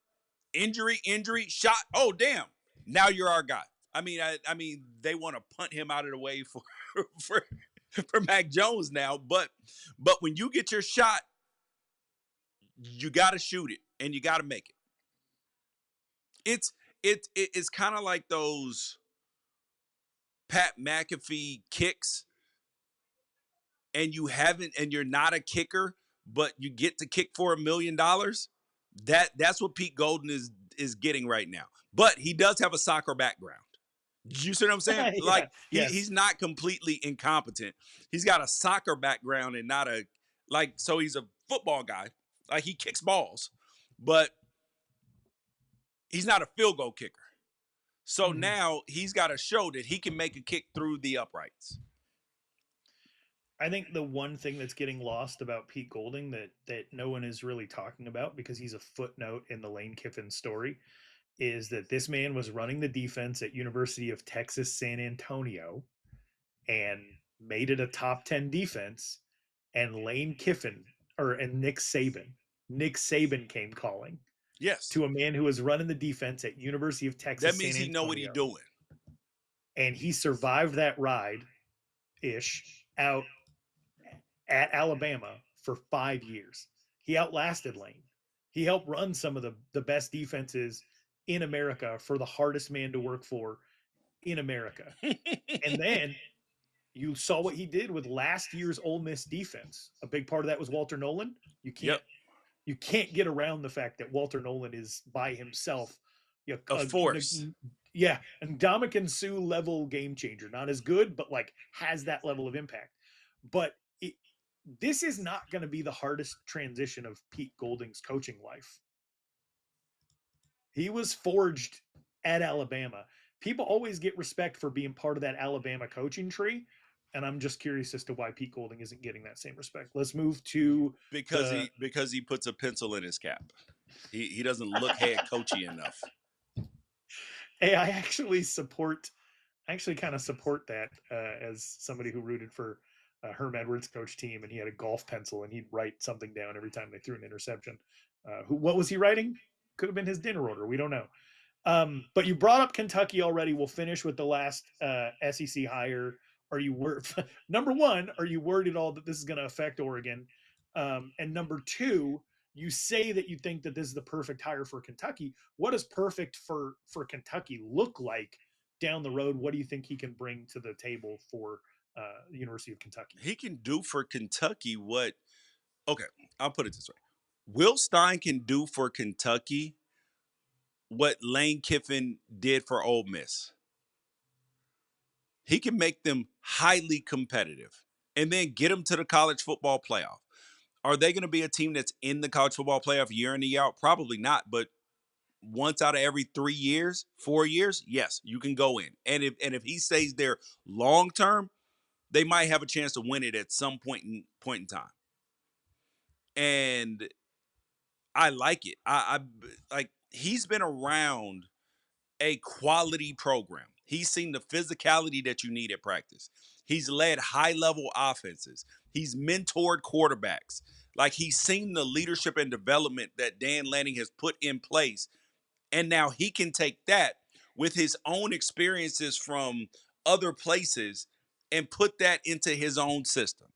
Injury, shot. Oh, damn. Now you're our guy. I mean, they want to punt him out of the way for for for Mac Jones now, but when you get your shot, you got to shoot it and you got to make it. It's kind of like those Pat McAfee kicks, and you're not a kicker, but you get to kick for $1 million. That's what Pete Golden is getting right now. But he does have a soccer background. You see what I'm saying? Yeah. Like Yes. he's not completely incompetent. He's got a soccer background and not a so he's a football guy. Like he kicks balls, but he's not a field goal kicker. So now he's got to show that he can make a kick through the uprights. I think the one thing that's getting lost about Pete Golding that no one is really talking about because he's a footnote in the Lane Kiffin story is that this man was running the defense at University of Texas San Antonio and made it a top 10 defense, and Lane Kiffin and Nick Saban came calling. Yes. To a man who was running the defense at University of Texas. That means he know what he's doing. And he survived that ride-ish out at Alabama for 5 years. He outlasted Lane. He helped run some of the best defenses in America for the hardest man to work for in America. And then you saw what he did with last year's Ole Miss defense. A big part of that was Walter Nolan. You can't get around the fact that Walter Nolan is by himself a force. Yeah, and Ndamukong Suh level game changer. Not as good, but like has that level of impact. But this is not going to be the hardest transition of Pete Golding's coaching life. He was forged at Alabama. People always get respect for being part of that Alabama coaching tree. And I'm just curious as to why Pete Golding isn't getting that same respect. Let's move to because he puts a pencil in his cap. He doesn't look head coachy enough. Hey, I actually kind of support that as somebody who rooted for Herm Edwards' coach team, and he had a golf pencil, and he'd write something down every time they threw an interception. What was he writing? Could have been his dinner order. We don't know. But you brought up Kentucky already. We'll finish with the last SEC hire. Are you number one, are you worried at all that this is going to affect Oregon? And number two, you say that you think that this is the perfect hire for Kentucky. What does perfect for Kentucky look like down the road? What do you think he can bring to the table for the University of Kentucky? He can do for Kentucky okay, I'll put it this way. Will Stein can do for Kentucky what Lane Kiffin did for Ole Miss. He can make them highly competitive and then get them to the college football playoff. Are they going to be a team that's in the college football playoff year in and year out? Probably not, but once out of every 3 years, 4 years, yes, you can go in. And if he stays there long term, they might have a chance to win it at some point in time. And I like it. I like he's been around a quality program. He's seen the physicality that you need at practice. He's led high-level offenses. He's mentored quarterbacks. Like he's seen the leadership and development that Dan Lanning has put in place. And now he can take that with his own experiences from other places and put that into his own system.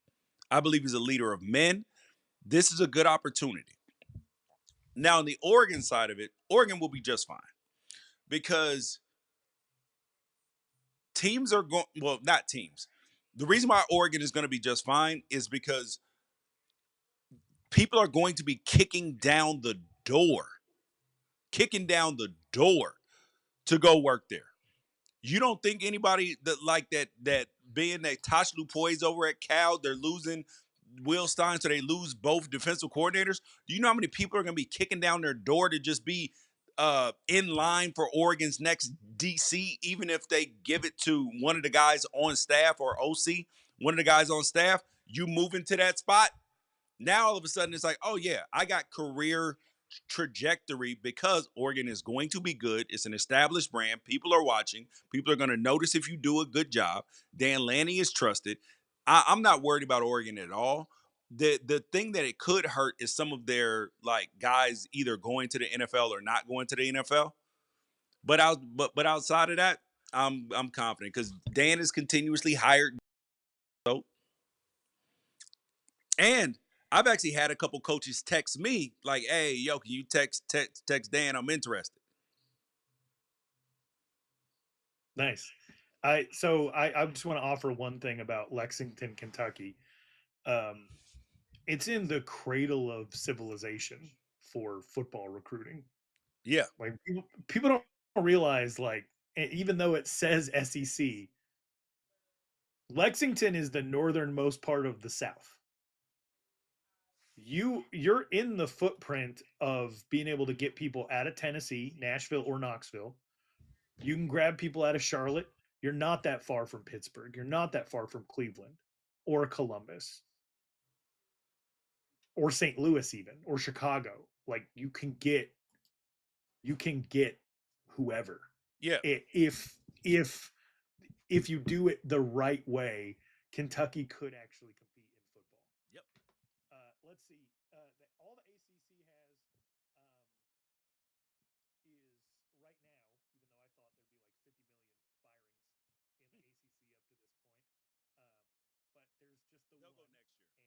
I believe he's a leader of men. This is a good opportunity. Now, on the Oregon side of it, Oregon will be just fine because teams are going, well, not teams. The reason why Oregon is going to be just fine is because people are going to be kicking down the door to go work there. You don't think anybody that like that being that Tosh Lupoi's over at Cal, they're losing Will Stein, so they lose both defensive coordinators. Do you know how many people are going to be kicking down their door to just be in line for Oregon's next DC, even if they give it to one of the guys on staff or OC, one of the guys on staff, you move into that spot. Now all of a sudden it's like, oh yeah, I got career trajectory because Oregon is going to be good. It's an established brand. People are watching. People are going to notice if you do a good job. Dan Lanning is trusted. I'm not worried about Oregon at all. The thing that it could hurt is some of their like guys either going to the NFL or not going to the NFL. But outside of that, I'm confident because Dan is continuously hired. So and I've actually had a couple coaches text me like, "Hey, yo, can you text Dan? I'm interested." Nice. I just want to offer one thing about Lexington, Kentucky. Um, it's in the cradle of civilization for football recruiting. Yeah, Like people don't realize, like, even though it says SEC, Lexington is the northernmost part of the South. You're in the footprint of being able to get people out of Tennessee, Nashville, or Knoxville. You can grab people out of Charlotte. You're not that far from Pittsburgh. You're not that far from Cleveland or Columbus or St. Louis even or Chicago. Like you can get whoever. yeah, If if you do it the right way, Kentucky could actually compete in football. yep. Let's see. All the ACC has is right now, even though I thought there'd be like 50 million firings in the ACC up to this point. Um, but there's just the They'll one, go next year.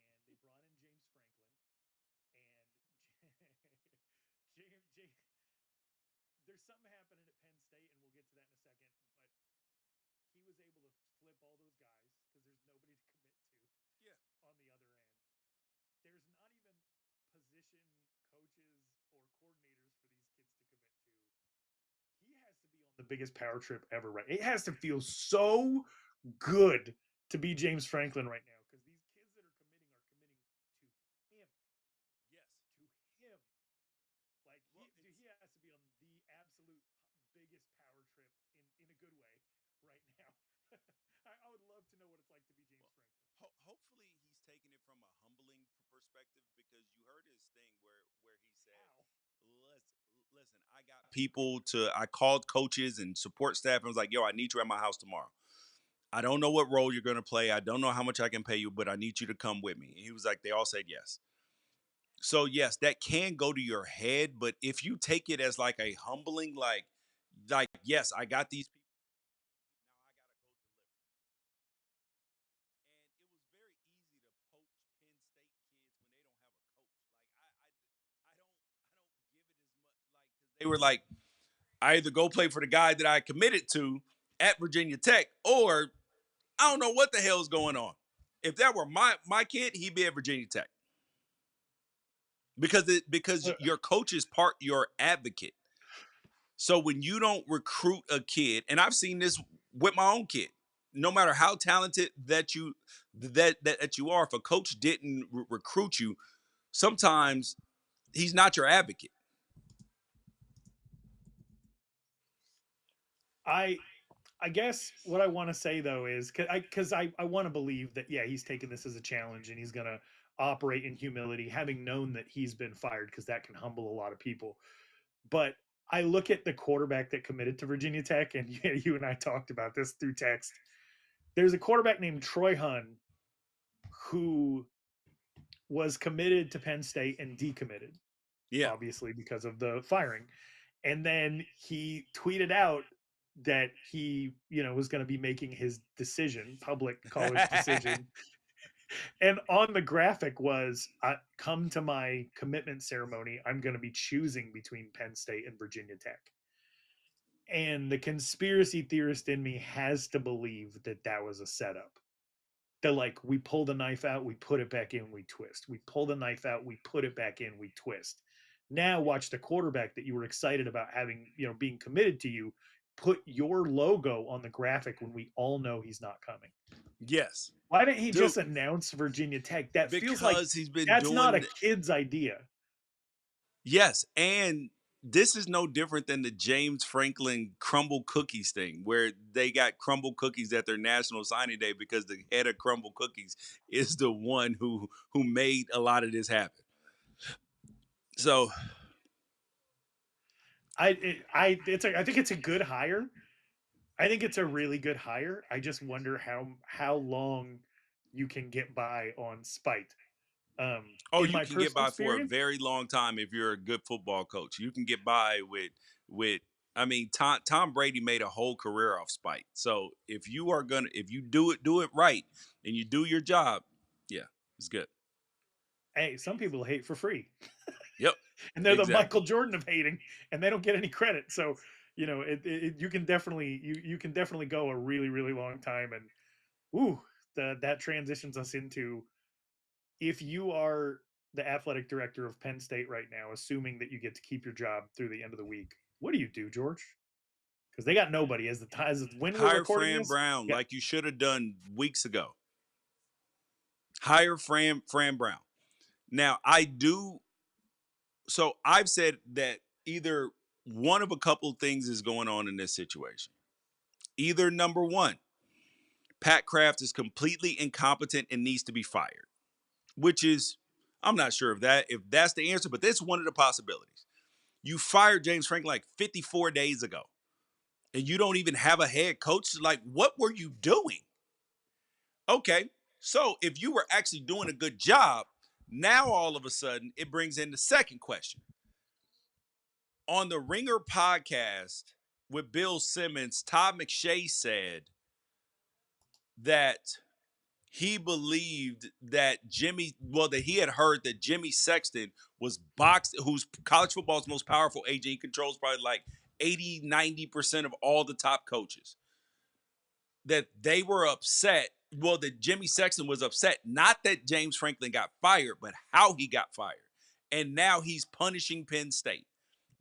and they brought in James Franklin, and there's something happening at Penn State, and we'll get to that in a second. But he was able to flip all those guys because there's nobody to commit to Yeah, on the other end. There's not even position coaches or coordinators for these kids to commit to. He has to be on the biggest power trip ever, right? It has to feel so good to be James Franklin right now because these kids that are committing to him, yes. to him. Like Well, he has to be on the absolute biggest power trip in a good way right now. I would love to know what it's like to be James well, Franklin. hopefully he's taking it from a humbling perspective because you heard his thing where he said, How? Listen, I got people to. I called coaches and support staff and was like, yo, I need you at my house tomorrow. I don't know what role you're going to play. I don't know how much I can pay you, but I need you to come with me." And he was like, they all said yes. So yes, that can go to your head, but if you take it as like a humbling, like yes, I got these people. Now I gotta go deliver. And it was very easy to poach Penn State kids when they don't have a coach. I don't give it as much like because they were like, I either go play for the guy that I committed to at Virginia Tech, or I don't know what the hell's going on. If that were my kid, he'd be at Virginia Tech because Uh, your coach is part your advocate. So when you don't recruit a kid, and I've seen this with my own kid, no matter how talented that you are, if a coach didn't recruit you, sometimes he's not your advocate. I I guess what I want to say though is because I want to believe that yeah he's taking this as a challenge and he's gonna operate in humility, having known that he's been fired because that can humble a lot of people. But I look at the quarterback that committed to Virginia Tech, and you and I talked about this through text. There's a quarterback named Troy Hun who was committed to Penn State and decommitted, Yeah. obviously because of the firing. And then he tweeted out that he, was going to be making his decision, public college decision. And on the graphic was, come to my commitment ceremony. I'm going to be choosing between Penn State and Virginia Tech. And the conspiracy theorist in me has to believe that that was a setup. They're like, we pull the knife out, we put it back in, we twist. We pull the knife out, we put it back in, we twist. Now watch the quarterback that you were excited about having, being committed to you, put your logo on the graphic when we all know he's not coming. Yes. Why didn't he Dude, just announce Virginia Tech? That feels like because he's been that's not a doing kid's idea. yes, and this is no different than the James Franklin crumble cookies thing, where they got crumble cookies at their national signing day because the head of crumble cookies is the one who made a lot of this happen. So I think it's a good hire. I think it's a really good hire. I just wonder how long you can get by on spite. oh, In you my can get personal by for a experience, very long time if you're a good football coach. You can get by with I mean, Tom Brady made a whole career off spite. So if you do it right and you do your job, yeah, it's good. hey, some people hate for free, Yep, and they're the exactly. Michael Jordan of hating, and they don't get any credit. So you can definitely you can definitely go a really long time, and ooh, that transitions us into, if you are the athletic director of Penn State right now, assuming that you get to keep your job through the end of the week, what do, George? Because they got nobody as the time as when we're Hire recording Fran this. Brown Yeah, like you should have done weeks ago. Hire Fran Brown. Now I do. So I've said that either one of a couple things is going on in this situation. Either number one, Pat Kraft is completely incompetent and needs to be fired, which is, I'm not sure if that's the answer, but that's one of the possibilities. You fired James Franklin like 54 days ago, and you don't even have a head coach. Like, what were you doing? Okay, so if you were actually doing a good job, now all of a sudden it brings in the second question. On the Ringer podcast with Bill Simmons, Todd McShay said that he believed that that he had heard that Jimmy Sexton who's college football's most powerful agent. He controls probably like 80-90% of all the top coaches. That they were upset. Well, that Jimmy Sexton was upset, not that James Franklin got fired, but how he got fired. And now he's punishing Penn State,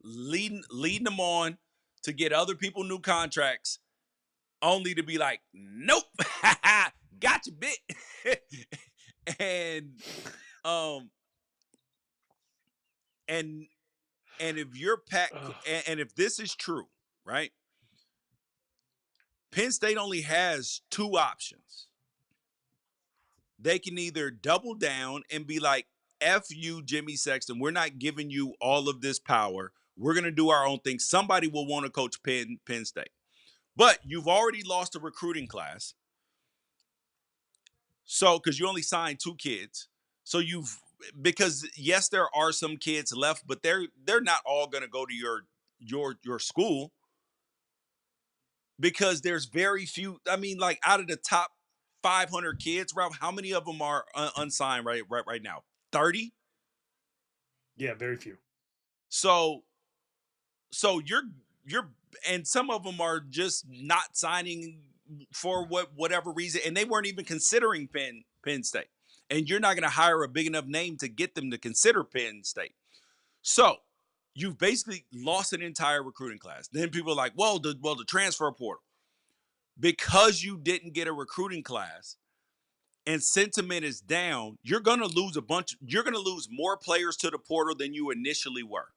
leading them on to get other people new contracts, only to be like, nope, gotcha, bit. and um and and if you're Pat, ugh. and if this is true, right? Penn State only has two options. They can either double down and be like, F you, Jimmy Sexton. We're not giving you all of this power. We're going to do our own thing. Somebody will want to coach Penn State. But you've already lost a recruiting class. So, because you only signed two kids. So because yes, there are some kids left, but they're not all going to go to your school, because there's very few. I mean, like out of the top 500 kids, Ralph, how many of them are unsigned right now? 30. Yeah, very few. So you're and some of them are just not signing for whatever reason, and they weren't even considering Penn State. And you're not going to hire a big enough name to get them to consider Penn State. So you've basically lost an entire recruiting class. Then people are like, the transfer portal. Because you didn't get a recruiting class and sentiment is down, you're going to lose more players to the portal than you initially were.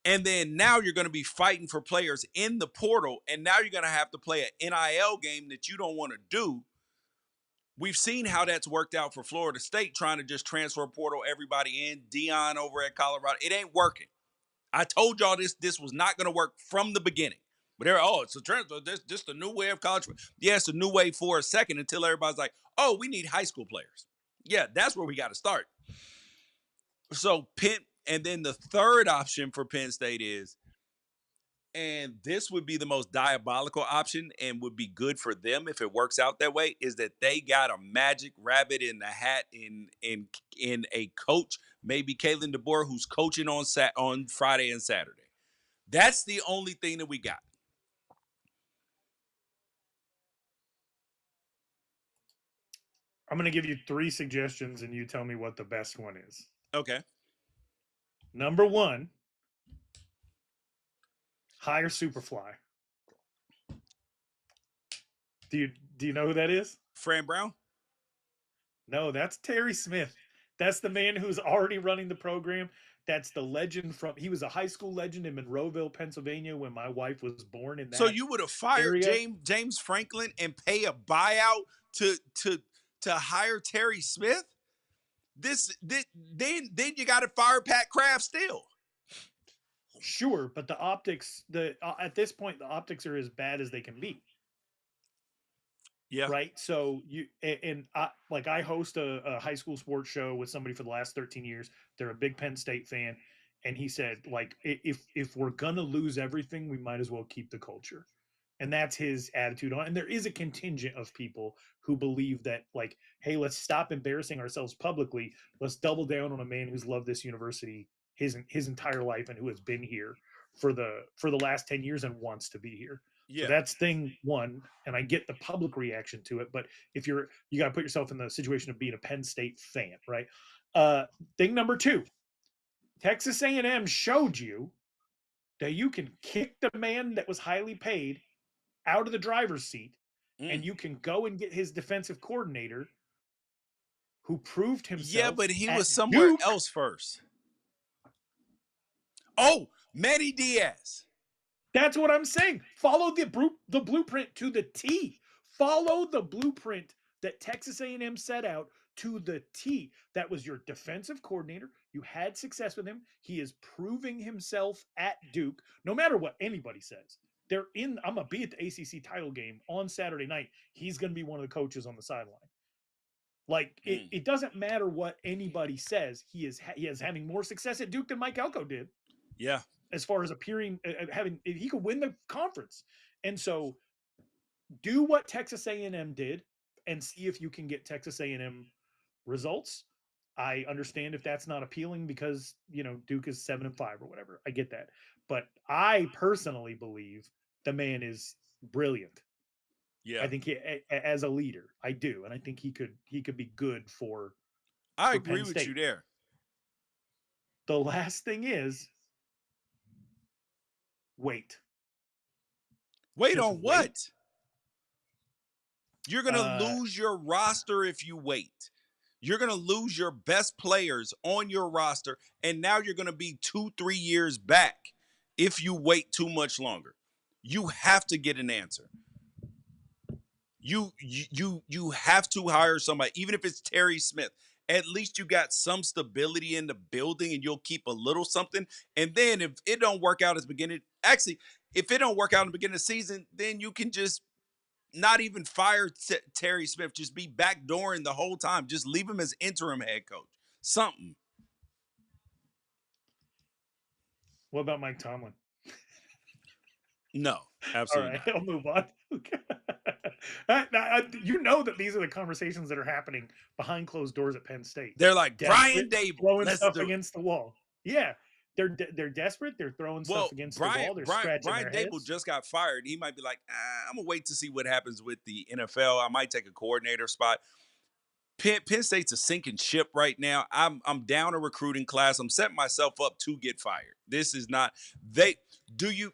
And then now you're going to be fighting for players in the portal, and now you're going to have to play an NIL game that you don't want to do. We've seen how that's worked out for Florida State, trying to just transfer portal everybody in. Dion over at Colorado, it ain't working. I told y'all this was not going to work from the beginning. But they're, it's a transfer. This the new way of college. Yeah, it's a new way for a second until everybody's like, oh, we need high school players. Yeah, that's where we got to start. So and then the third option for Penn State is, and this would be the most diabolical option and would be good for them if it works out that way, is that they got a magic rabbit in the hat in a coach, maybe Kalen DeBoer, who's coaching on Friday and Saturday. That's the only thing that we got. I'm going to give you three suggestions, and you tell me what the best one is. Okay. Number one, hire Superfly. Do you know who that is? Fran Brown? No, that's Terry Smith. That's the man who's already running the program. That's the legend from. He was a high school legend in Monroeville, Pennsylvania, when my wife was born in So that you would have fired area. James Franklin and pay a buyout to to hire Terry Smith? Then you got to fire Pat Kraft still. Sure, but the optics, at this point, the optics are as bad as they can be. Yeah. Right. So I host a high school sports show with somebody for the last 13 years. They're a big Penn State fan. And he said, like, if we're gonna lose everything, we might as well keep the culture. And that's his attitude on it. And there is a contingent of people who believe that, like, hey, let's stop embarrassing ourselves publicly. Let's double down on a man who's loved this university his entire life and who has been here for the last 10 years and wants to be here. So Yeah. that's thing one, and I get the public reaction to it. But if you got to put yourself in the situation of being a Penn State fan, right? Thing number two, Texas A&M showed you that you can kick the man that was highly paid out of the driver's seat, and you can go and get his defensive coordinator, who proved Yeah, himself but he at was somewhere Duke. else first. Oh, Manny Diaz. That's what I'm saying. Follow the blueprint to the T. Follow the blueprint that Texas A&M set out to the T. That was your defensive coordinator. You had success with him. He is proving himself at Duke, no matter what anybody says. I'm gonna be at the ACC title game on Saturday night. He's gonna be one of the coaches on the sideline. Like it doesn't matter what anybody says. He is having more success at Duke than Mike Elko did. Yeah. As far as appearing, he could win the conference. And so do what Texas A&M did and see if you can get Texas A&M results. I understand if that's not appealing because, Duke is 7-5 or whatever. I get that. But I personally believe the man is brilliant. Yeah. I think as a leader, I do. And I think he could be good for I agree Penn with State. you there. The last thing is wait. Wait Just on wait. what? You're going to lose your roster if you wait. You're going to lose your best players on your roster, and now you're going to be 2-3 years back if you wait too much longer. You have to get an answer. You have to hire somebody, even if it's Terry Smith. At least you got some stability in the building, and you'll keep a little something. And then if it don't work out at the beginning, actually, if it don't work out in the beginning of the season, then you can just not even fire Terry Smith. Just be backdooring the whole time. Just leave him as interim head coach. Something. What about Mike Tomlin? No, All absolutely right, not. I'll move on. You know that these are the conversations that are happening behind closed doors at Penn State. They're like, Brian Desperate, Dable, throwing let's stuff do it. against the wall. Yeah, they're desperate. They're throwing stuff against the wall. They're scratching Brian their Dable heads. just got fired. He might be like, I'm gonna wait to see what happens with the NFL. I might take a coordinator spot. Penn State's a sinking ship right now. I'm down a recruiting class. I'm setting myself up to get fired. This is not they do you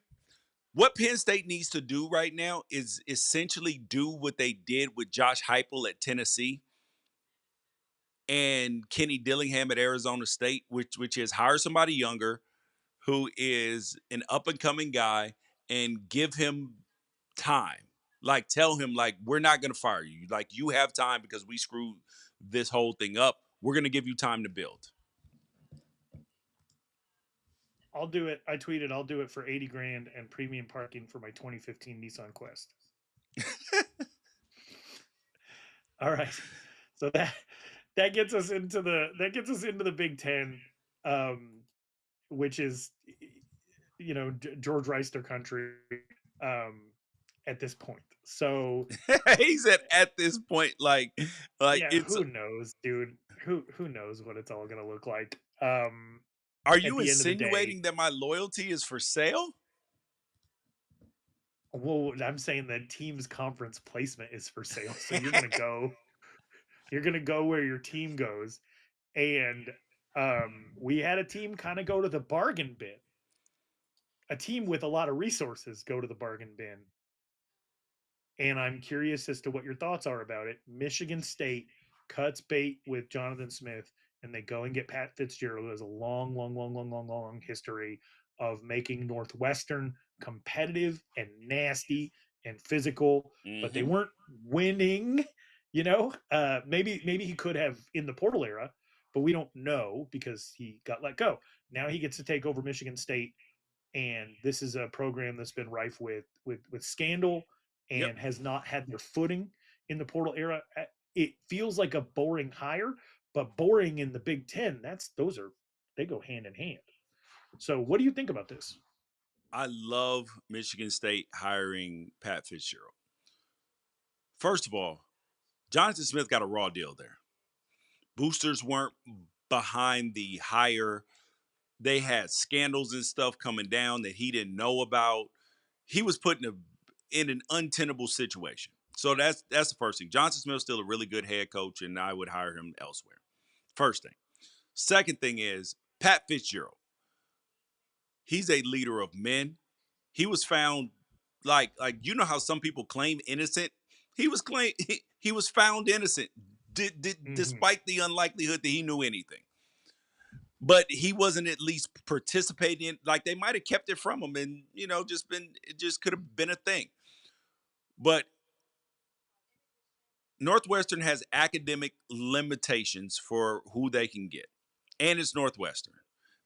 what Penn State needs to do right now is essentially do what they did with Josh Heupel at Tennessee and Kenny Dillingham at Arizona State, which is hire somebody younger who is an up and coming guy and give him time. Like tell him like we're not going to fire you. Like you have time because we screwed this whole thing up. We're going to give you time to build. I'll do it. I tweeted I'll do it for 80 grand and premium parking for my 2015 Nissan Quest. All right. So that gets us into the Big Ten, which is George Wrighster country at this point. So He said at this point, like yeah, it's. who knows, dude? Who knows what it's all gonna look like? Are At you the end of the day, insinuating that my loyalty is for sale? well, I'm saying that team's conference placement is for sale. So you're gonna go where your team goes. And we had a team kind of go to the bargain bin. A team with a lot of resources go to the bargain bin. And I'm curious as to what your thoughts are about it. Michigan State cuts bait with Jonathan Smith and they go and get Pat Fitzgerald, who has a long, long, long, long, long, long history of making Northwestern competitive and nasty and physical, but they Mm-hmm. weren't winning. Maybe he could have in the portal era, but we don't know because he got let go. Now he gets to take over Michigan State, and this is a program that's been rife with scandal Yep. and has not had their footing in the portal era. It feels like a boring hire, but boring in the Big Ten, they go hand in hand. So, what do you think about this? I love Michigan State hiring Pat Fitzgerald. First of all, Jonathan Smith got a raw deal there. Boosters weren't behind the hire. They had scandals and stuff coming down that he didn't know about. He was put in an untenable situation. So that's the first thing. Johnson Smith's still a really good head coach, and I would hire him elsewhere. First thing. Second thing is Pat Fitzgerald. He's a leader of men. He was found like you know how some people claim innocent. He was found innocent, Mm-hmm. despite the unlikelihood that he knew anything. But he wasn't at least participating. Like they might have kept it from him, and just been it just could have been a thing. But Northwestern has academic limitations for who they can get, and it's Northwestern.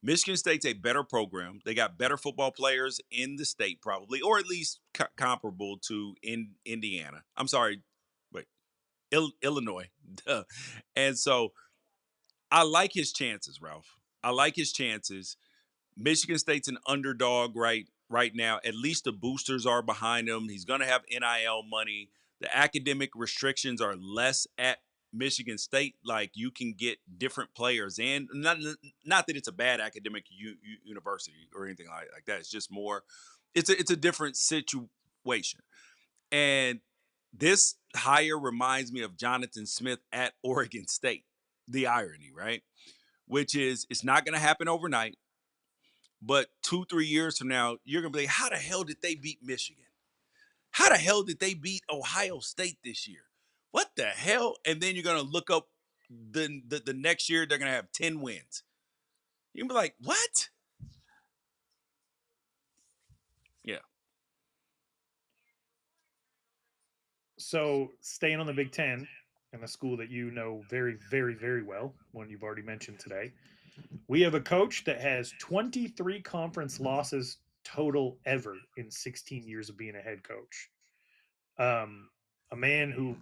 Michigan State's a better program. They got better football players in the state, probably, or at least comparable to in Indiana. I'm sorry, wait, Illinois. Duh. And so I like his chances, Ralph. I like his chances. Michigan State's an underdog right now. At least the boosters are behind him. He's going to have NIL money. The academic restrictions are less at Michigan State. Like you can get different players, and not that it's a bad academic university or anything like that. It's just more. It's a different situation, and this hire reminds me of Jonathan Smith at Oregon State. The irony, right? Which is it's not going to happen overnight. But 2, 3 years from now, you're gonna be like, how the hell did they beat Michigan? How the hell did they beat Ohio State this year? What the hell? And then you're gonna look up the next year, they're gonna have 10 wins. You're gonna be like, what? Yeah. So, staying on the Big Ten, and a school that you know very, very, very well, one you've already mentioned today, we have a coach that has 23 conference losses total ever in 16 years of being a head coach. A man who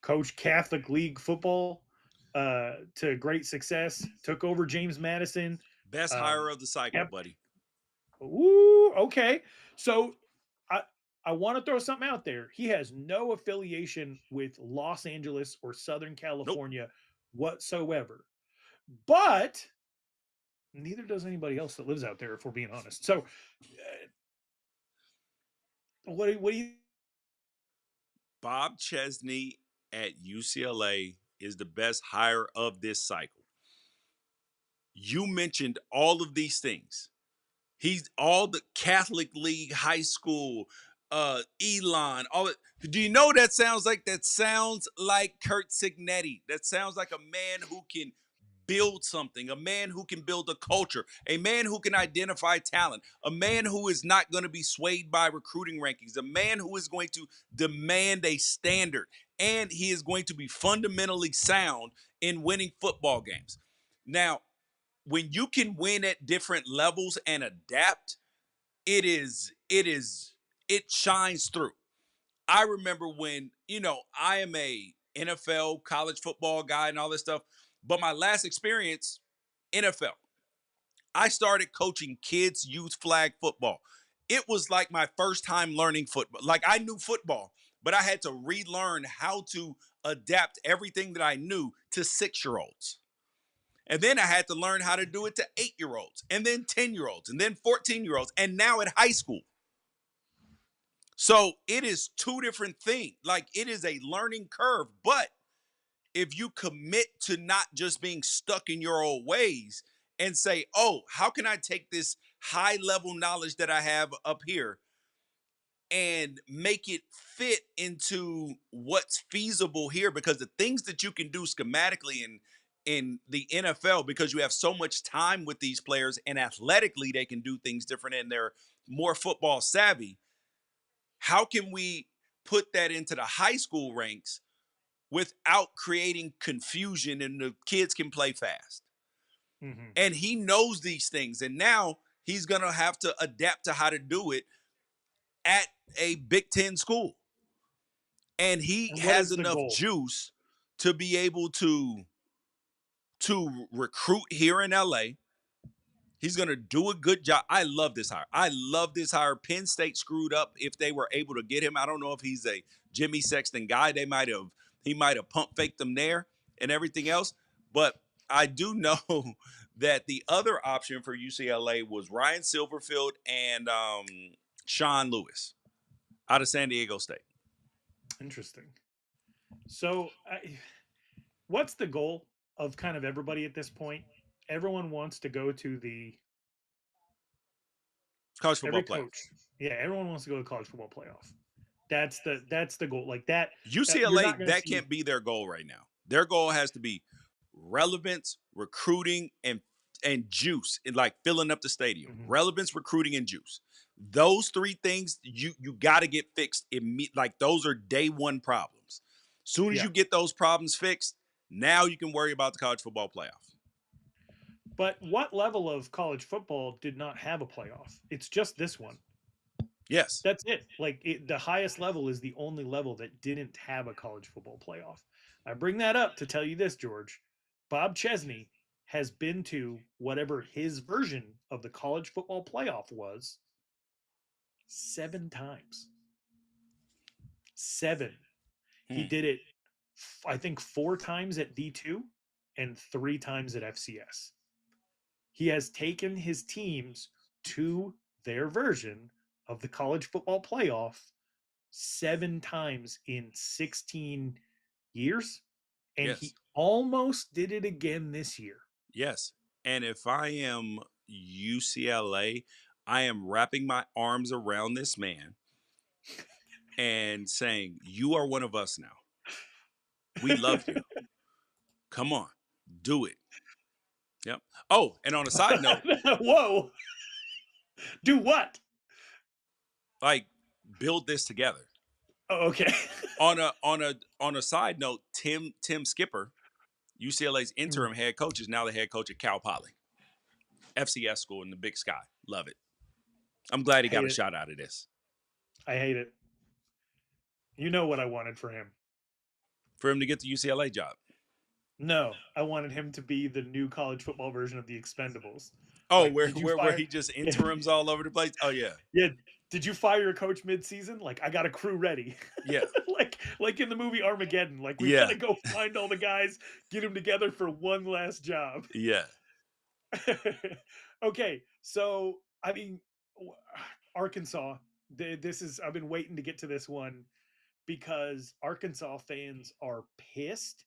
coached Catholic League football to great success, took over James Madison. Best hire Um, of the cycle, kept, buddy. ooh, okay. So I I want to throw something out there. He has no affiliation with Los Angeles or Southern Nope. California whatsoever. But neither does anybody else that lives out there, if we're being honest. So, what do you? Bob Chesney at UCLA is the best hire of this cycle. You mentioned all of these things. He's all the Catholic League, high school, Elon, all it. Do you know what that sounds like? That sounds like Kurt Signetti. That sounds like a man who can build something, a man who can build a culture, a man who can identify talent, a man who is not going to be swayed by recruiting rankings, a man who is going to demand a standard, and he is going to be fundamentally sound in winning football games. Now, when you can win at different levels and adapt, it shines through. I remember when, I am a NFL college football guy and all this stuff, but my last experience NFL. I started coaching kids youth flag football. It was like my first time learning football. Like I knew football, but I had to relearn how to adapt everything that I knew to 6-year-olds. And then I had to learn how to do it to 8-year-olds, and then 10-year-olds, and then 14-year-olds, and now at high school. So it is two different things. Like it is a learning curve. But if you commit to not just being stuck in your old ways and say, oh, how can I take this high level knowledge that I have up here and make it fit into what's feasible here? Because the things that you can do schematically in the NFL because you have so much time with these players and athletically they can do things different and they're more football savvy. How can we put that into the high school ranks without creating confusion and the kids can play fast? Mm-hmm. And he knows these things. And now he's going to have to adapt to how to do it at a Big Ten school. And he And what has is the enough goal? juice to be able to recruit here in LA. He's going to do a good job. I love this hire. I love this hire. Penn State screwed up if they were able to get him. I don't know if he's a Jimmy Sexton guy. He might have pump faked them there and everything else. But I do know that the other option for UCLA was Ryan Silverfield and Sean Lewis out of San Diego State. Interesting. So, what's the goal of kind of everybody at this point? Everyone wants to go to the College football every playoff. coach. Yeah, everyone wants to go to college football playoff. That's the goal. Like that. You're UCLA, not going to that see. can't be their goal right now. Their goal has to be relevance, recruiting, and juice, and like filling up the stadium. Mhm. Relevance, recruiting, and juice. Those three things you got to get fixed. Like those are day one problems. Soon as Yeah. you get those problems fixed, now you can worry about the college football playoff. But what level of college football did not have a playoff? It's just this one. Yes. That's it. Like the highest level is the only level that didn't have a college football playoff. I bring that up to tell you this, George. Bob Chesney has been to whatever his version of the college football playoff was 7 times. 7. He did it, I think, 4 times at D2 and 3 times at FCS. He has taken his teams to their version of the college football playoff 7 times in 16 years. And Yes. he almost did it again this year. Yes. And if I am UCLA, I am wrapping my arms around this man and saying, "You are one of us now. We love you. Come on, do it." Yep. Oh, and on a side note, Whoa. Do what? like build this together. Oh, okay. On a side note, Tim Skipper, UCLA's Mm. interim head coach, is now the head coach at Cal Poly, FCS school in the Big Sky. Love it. I'm glad he got a Hate it. shot out of this. I hate it. You know what I wanted for him. For him to get the UCLA job. No, I wanted him to be the new college football version of the Expendables. Oh, Like, where did you where where fire? he just interims all over the place. Oh yeah. Yeah. Did you fire your coach mid-season? Like, I got a crew ready. Yeah. like in the movie Armageddon. Like, we Yeah. gotta go find all the guys, get them together for one last job. Yeah. Okay, so I mean, Arkansas. This is I've been waiting to get to this one because Arkansas fans are pissed,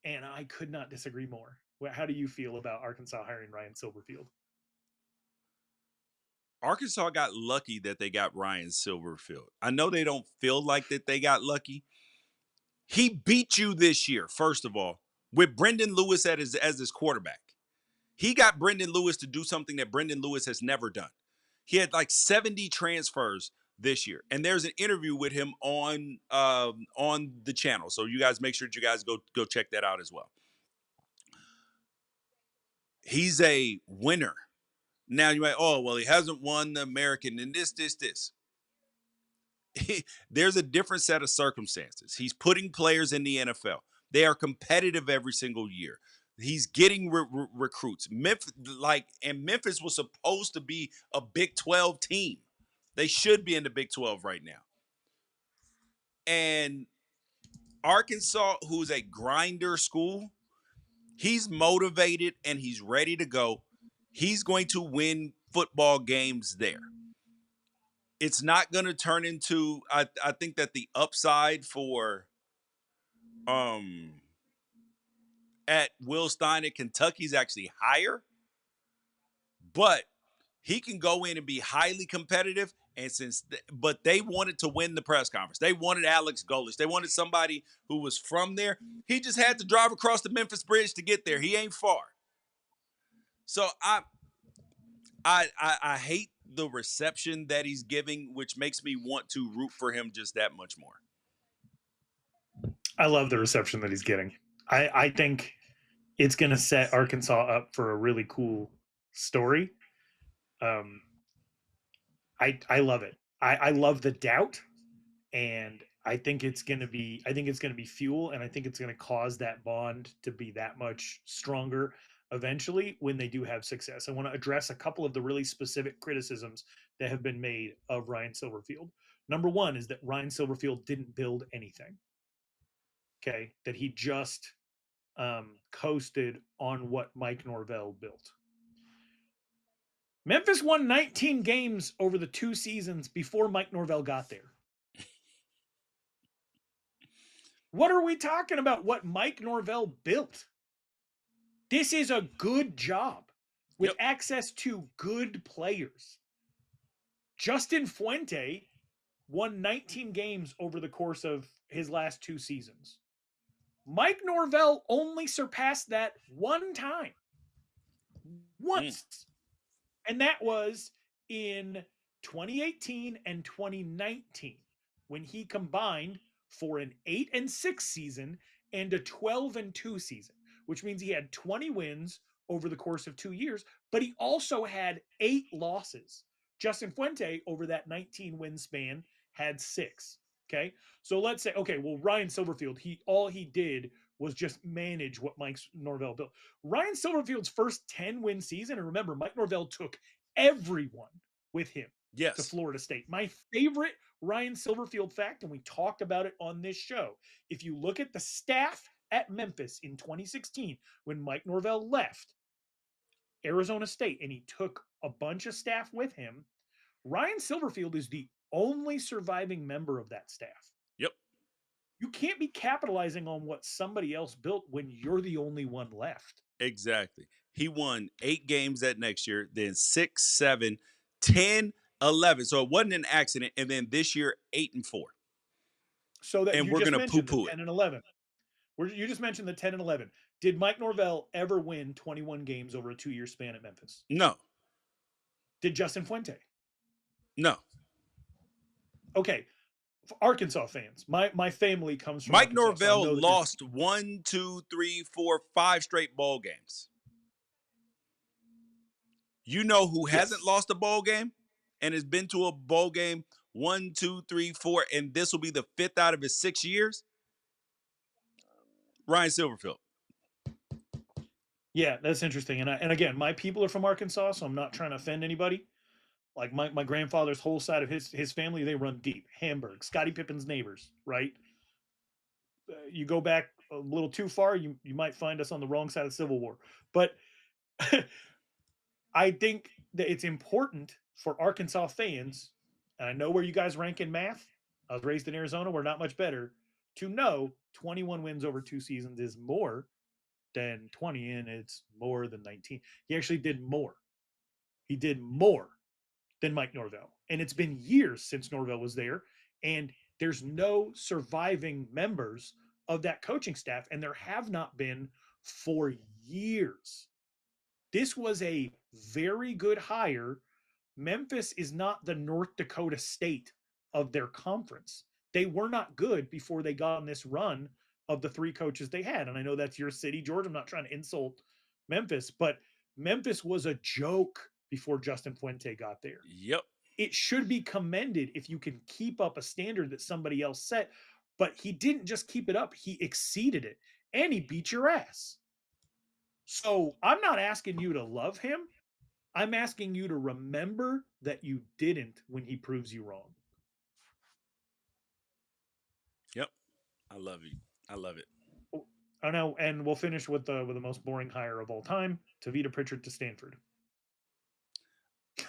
and I could not disagree more. How do you feel about Arkansas hiring Ryan Silverfield? Arkansas got lucky that they got Ryan Silverfield. I know they don't feel like that they got lucky. He beat you this year, first of all, with Brendan Lewis as his quarterback. He got Brendan Lewis to do something that Brendan Lewis has never done. He had like 70 transfers this year, and there's an interview with him on the channel. So you guys make sure that you guys go check that out as well. He's a winner. Now you might, oh well, he hasn't won the American and this. There's a different set of circumstances. He's putting players in the NFL. They are competitive every single year. He's getting recruits. Memphis was supposed to be a Big 12 team. They should be in the Big 12 right now. And Arkansas, who's a grinder school, he's motivated and he's ready to go. He's going to win football games there. It's not going to turn into, I think that the upside for at Will Stein at Kentucky is actually higher, but he can go in and be highly competitive. And but they wanted to win the press conference. They wanted Alex Golesh. They wanted somebody who was from there. He just had to drive across the Memphis Bridge to get there. He ain't far. So I hate the reception that he's giving, which makes me want to root for him just that much more. I love the reception that he's getting. I think it's going to set Arkansas up for a really cool story. I love it. I love the doubt, and I think it's going to be fuel, and I think it's going to cause that bond to be that much stronger eventually when they do have success. I want to address a couple of the really specific criticisms that have been made of Ryan Silverfield. Number one is that Ryan Silverfield didn't build anything. Okay, that he just coasted on what Mike Norvell built. Memphis won 19 games over the 2 seasons before Mike Norvell got there. What are we talking about? What Mike Norvell built? This is a good job with access to good players. Justin Fuente won 19 games over the course of his last 2 seasons. Mike Norvell only surpassed that one time. Once. And that was in 2018 and 2019 when he combined for an 8-6 season and a 12-2 season, which means he had 20 wins over the course of 2 years, but he also had 8 losses. Justin Fuente, over that 19-win span, had 6. Okay, so let's say, okay, well, Ryan Silverfield, all he did was just manage what Mike Norvell built. Ryan Silverfield's first 10-win season, and remember, Mike Norvell took everyone with him to Florida State. My favorite Ryan Silverfield fact, and we talked about it on this show, if you look at the staff at Memphis in 2016 when Mike Norvell left Arizona State and he took a bunch of staff with him, Ryan Silverfield is the only surviving member of that staff. Yep. You can't be capitalizing on what somebody else built when you're the only one left. Exactly. He won 8 games that next year, then 6, 7, 10, 11. So it wasn't an accident. And then this year, 8-4. So that and you we're just going to mentioned poo-poo the it. 10 and 11. You just mentioned the 10 and 11. Did Mike Norvell ever win 21 games over a 2-year span at Memphis? No. Did Justin Fuente? No. Okay. For Arkansas fans, my family comes from Mike Arkansas. Norvell So lost 1, 2, 3, 4, 5 straight bowl games. You know who hasn't lost a bowl game and has been to a bowl game 1, 2, 3, 4, and this will be the 5th out of his 6 years? Ryan Silverfield. Yeah, that's interesting. And again, my people are from Arkansas, so I'm not trying to offend anybody. Like my grandfather's whole side of his family, they run deep. Hamburg, Scottie Pippen's neighbors, right? You go back a little too far, you might find us on the wrong side of the Civil War. But I think that it's important for Arkansas fans, and I know where you guys rank in math. I was raised in Arizona, we're not much better, to know 21 wins over 2 seasons is more than 20, and it's more than 19. He actually did more. He did more than Mike Norvell. And it's been years since Norvell was there, and there's no surviving members of that coaching staff, and there have not been for years. This was a very good hire. Memphis is not the North Dakota State of their conference. They were not good before they got on this run of the 3 coaches they had. And I know that's your city, George. I'm not trying to insult Memphis, but Memphis was a joke before Justin Fuente got there. Yep. It should be commended if you can keep up a standard that somebody else set, but he didn't just keep it up, he exceeded it, and he beat your ass. So I'm not asking you to love him. I'm asking you to remember that you didn't when he proves you wrong. Yep. I love you. I love it. I know, and we'll finish with the most boring hire of all time, Tavita Pritchard to Stanford.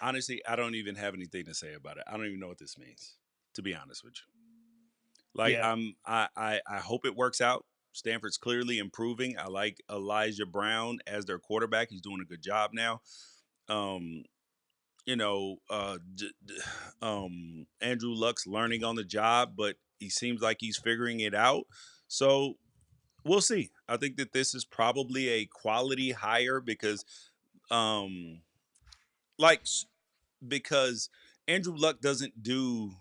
Honestly, I don't even have anything to say about it. I don't even know what this means, to be honest with you. Like Yeah. I hope it works out. Stanford's clearly improving. I like Elijah Brown as their quarterback. He's doing a good job now. Andrew Luck's learning on the job, but he seems like he's figuring it out. So we'll see. I think that this is probably a quality hire um, like, because Andrew Luck doesn't do,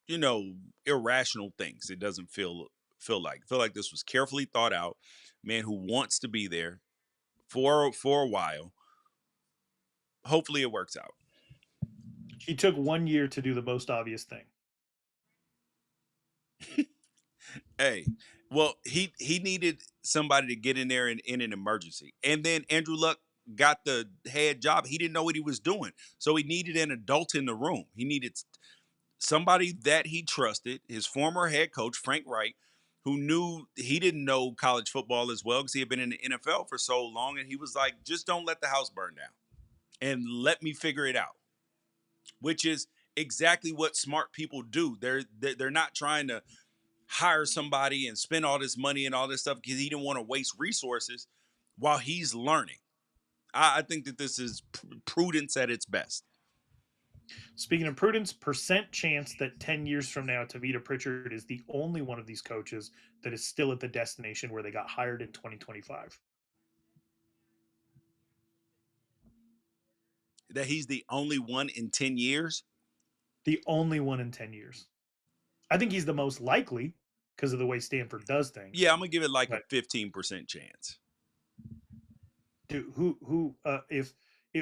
you know, irrational things. It doesn't feel like this was carefully thought out. Man who wants to be there for a while. Hopefully, it works out. He took 1 year to do the most obvious thing. Hey, well, he needed somebody to get in there in an emergency, and then Andrew Luck got the head job. He didn't know what he was doing, so he needed an adult in the room. He needed somebody that he trusted. His former head coach Frank Wright, who knew he didn't know college football as well because he had been in the NFL for so long, and he was like, "Just don't let the house burn down, and let me figure it out." Which is exactly what smart people do. They're not trying to hire somebody and spend all this money and all this stuff because he didn't want to waste resources while he's learning. I think that this is prudence at its best. Speaking of prudence, percent chance that 10 years from now, Tavita Pritchard is the only one of these coaches that is still at the destination where they got hired in 2025. That he's the only one in 10 years. The only one in 10 years. I think he's the most likely because of the way Stanford does things. Yeah, I'm going to give it like But a 15% chance. dude, if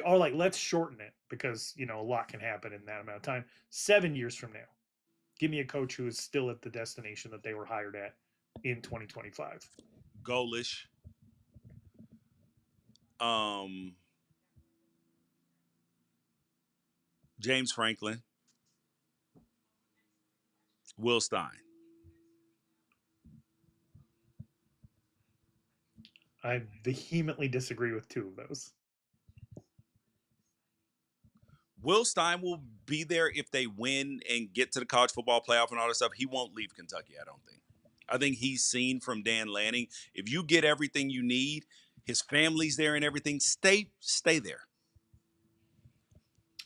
or like, let's shorten it because a lot can happen in that amount of time. 7 years from now, give me a coach who is still at the destination that they were hired at in 2025. Golesh. James Franklin. Will Stein. I vehemently disagree with two of those. Will Stein will be there if they win and get to the college football playoff and all that stuff. He won't leave Kentucky, I don't think. I think he's seen from Dan Lanning. If you get everything you need, his family's there and everything, stay there.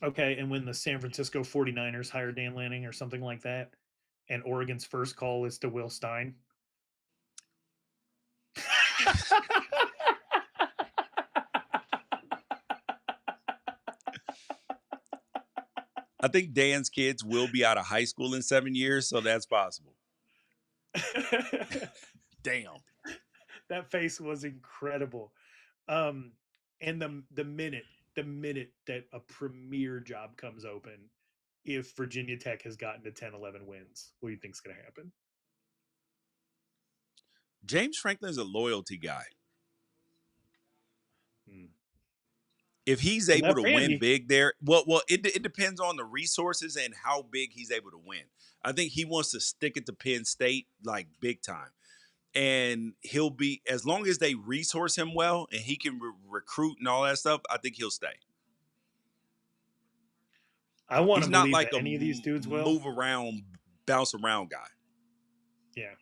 Okay, and when the San Francisco 49ers hire Dan Lanning or something like that, and Oregon's first call is to Will Stein. I think Dan's kids will be out of high school in 7 years, so that's possible. Damn. That face was incredible. And the minute that a premier job comes open, if Virginia Tech has gotten to 10, 11 wins, what do you think's going to happen? James Franklin's a loyalty guy. Hmm. If he's able to win Vandy. big there, it depends on the resources and how big he's able to win. I think he wants to stick it to Penn State like big time. And he'll be, as long as they resource him well and he can recruit and all that stuff, I think he'll stay. I want He's to not believe like that a any of these dudes will. move around, bounce around guy. Yeah.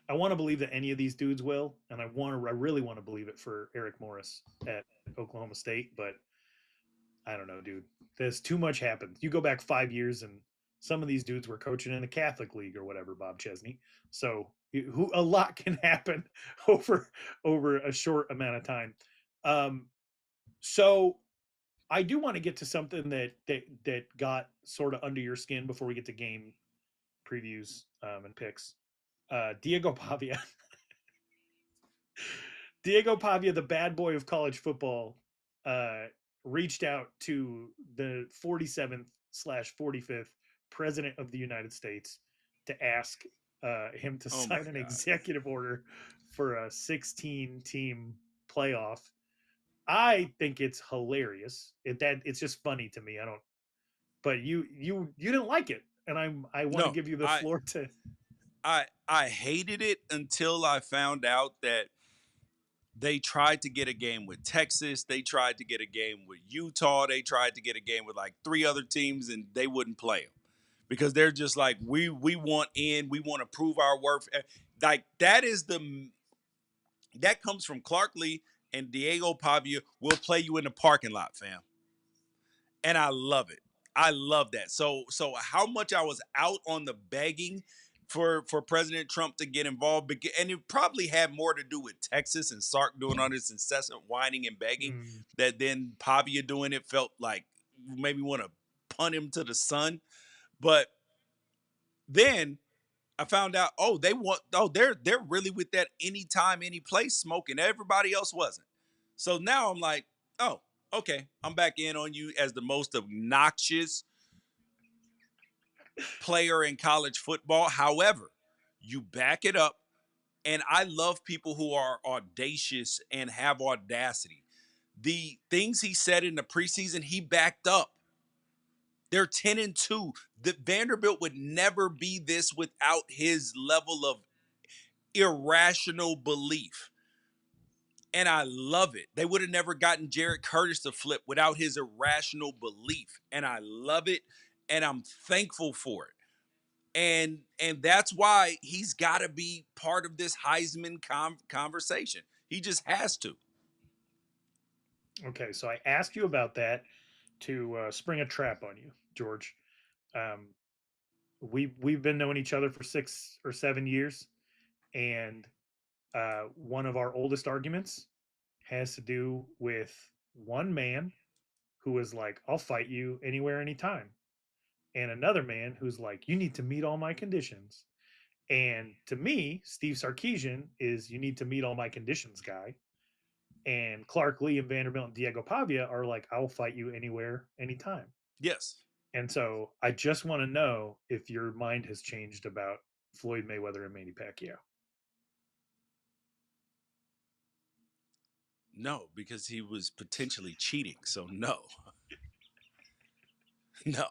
I want to believe that any of these dudes will, and I really want to believe it for Eric Morris at Oklahoma State, but I don't know, dude. There's too much happened. You go back 5 years, and some of these dudes were coaching in the Catholic League or whatever, Bob Chesney. So a lot can happen over a short amount of time. So I do want to get to something that got sort of under your skin before we get to game previews and picks. Diego Pavia. Diego Pavia, the bad boy of college football, reached out to the 47th/45th president of the United States to ask him to sign an executive order for a 16-team playoff. I think it's hilarious. It's just funny to me. I don't. But you didn't like it, and I want to give you the floor to. I hated it until I found out that they tried to get a game with Texas. They tried to get a game with Utah. They tried to get a game with like 3 other teams, and they wouldn't play them because they're just like, we want in. We want to prove our worth. Like that comes from Clark Lee and Diego Pavia. Will play you in the parking lot, fam. and I love it. I love that. So how much I was out on the begging for President Trump to get involved, and it probably had more to do with Texas and Sark doing all this incessant whining and begging, Mm. that then Pavia doing it felt like maybe want to punt him to the sun. But then I found out, they're really with that anytime, any place smoking. Everybody else wasn't. So now I'm like, oh, okay, I'm back in on you as the most obnoxious player in college football. However, you back it up, and I love people who are audacious and have audacity. The things he said in the preseason, he backed up. They're 10-2. The Vanderbilt would never be this without his level of irrational belief. And I love it. They would have never gotten Jared Curtis to flip without his irrational belief. And I love it. And I'm thankful for it. And that's why he's got to be part of this Heisman conversation. He just has to. Okay, so I asked you about that to spring a trap on you, George. Um, we've been knowing each other for 6 or 7 years, and one of our oldest arguments has to do with one man who was like, "I'll fight you anywhere, anytime," and another man who's like, "You need to meet all my conditions." And to me, Steve Sarkisian is "you need to meet all my conditions" guy, and Clark Lee and Vanderbilt and Diego Pavia are like, "I'll fight you anywhere, anytime." Yes. And so I just want to know if your mind has changed about Floyd Mayweather and Manny Pacquiao. No, because he was potentially cheating. So no. No.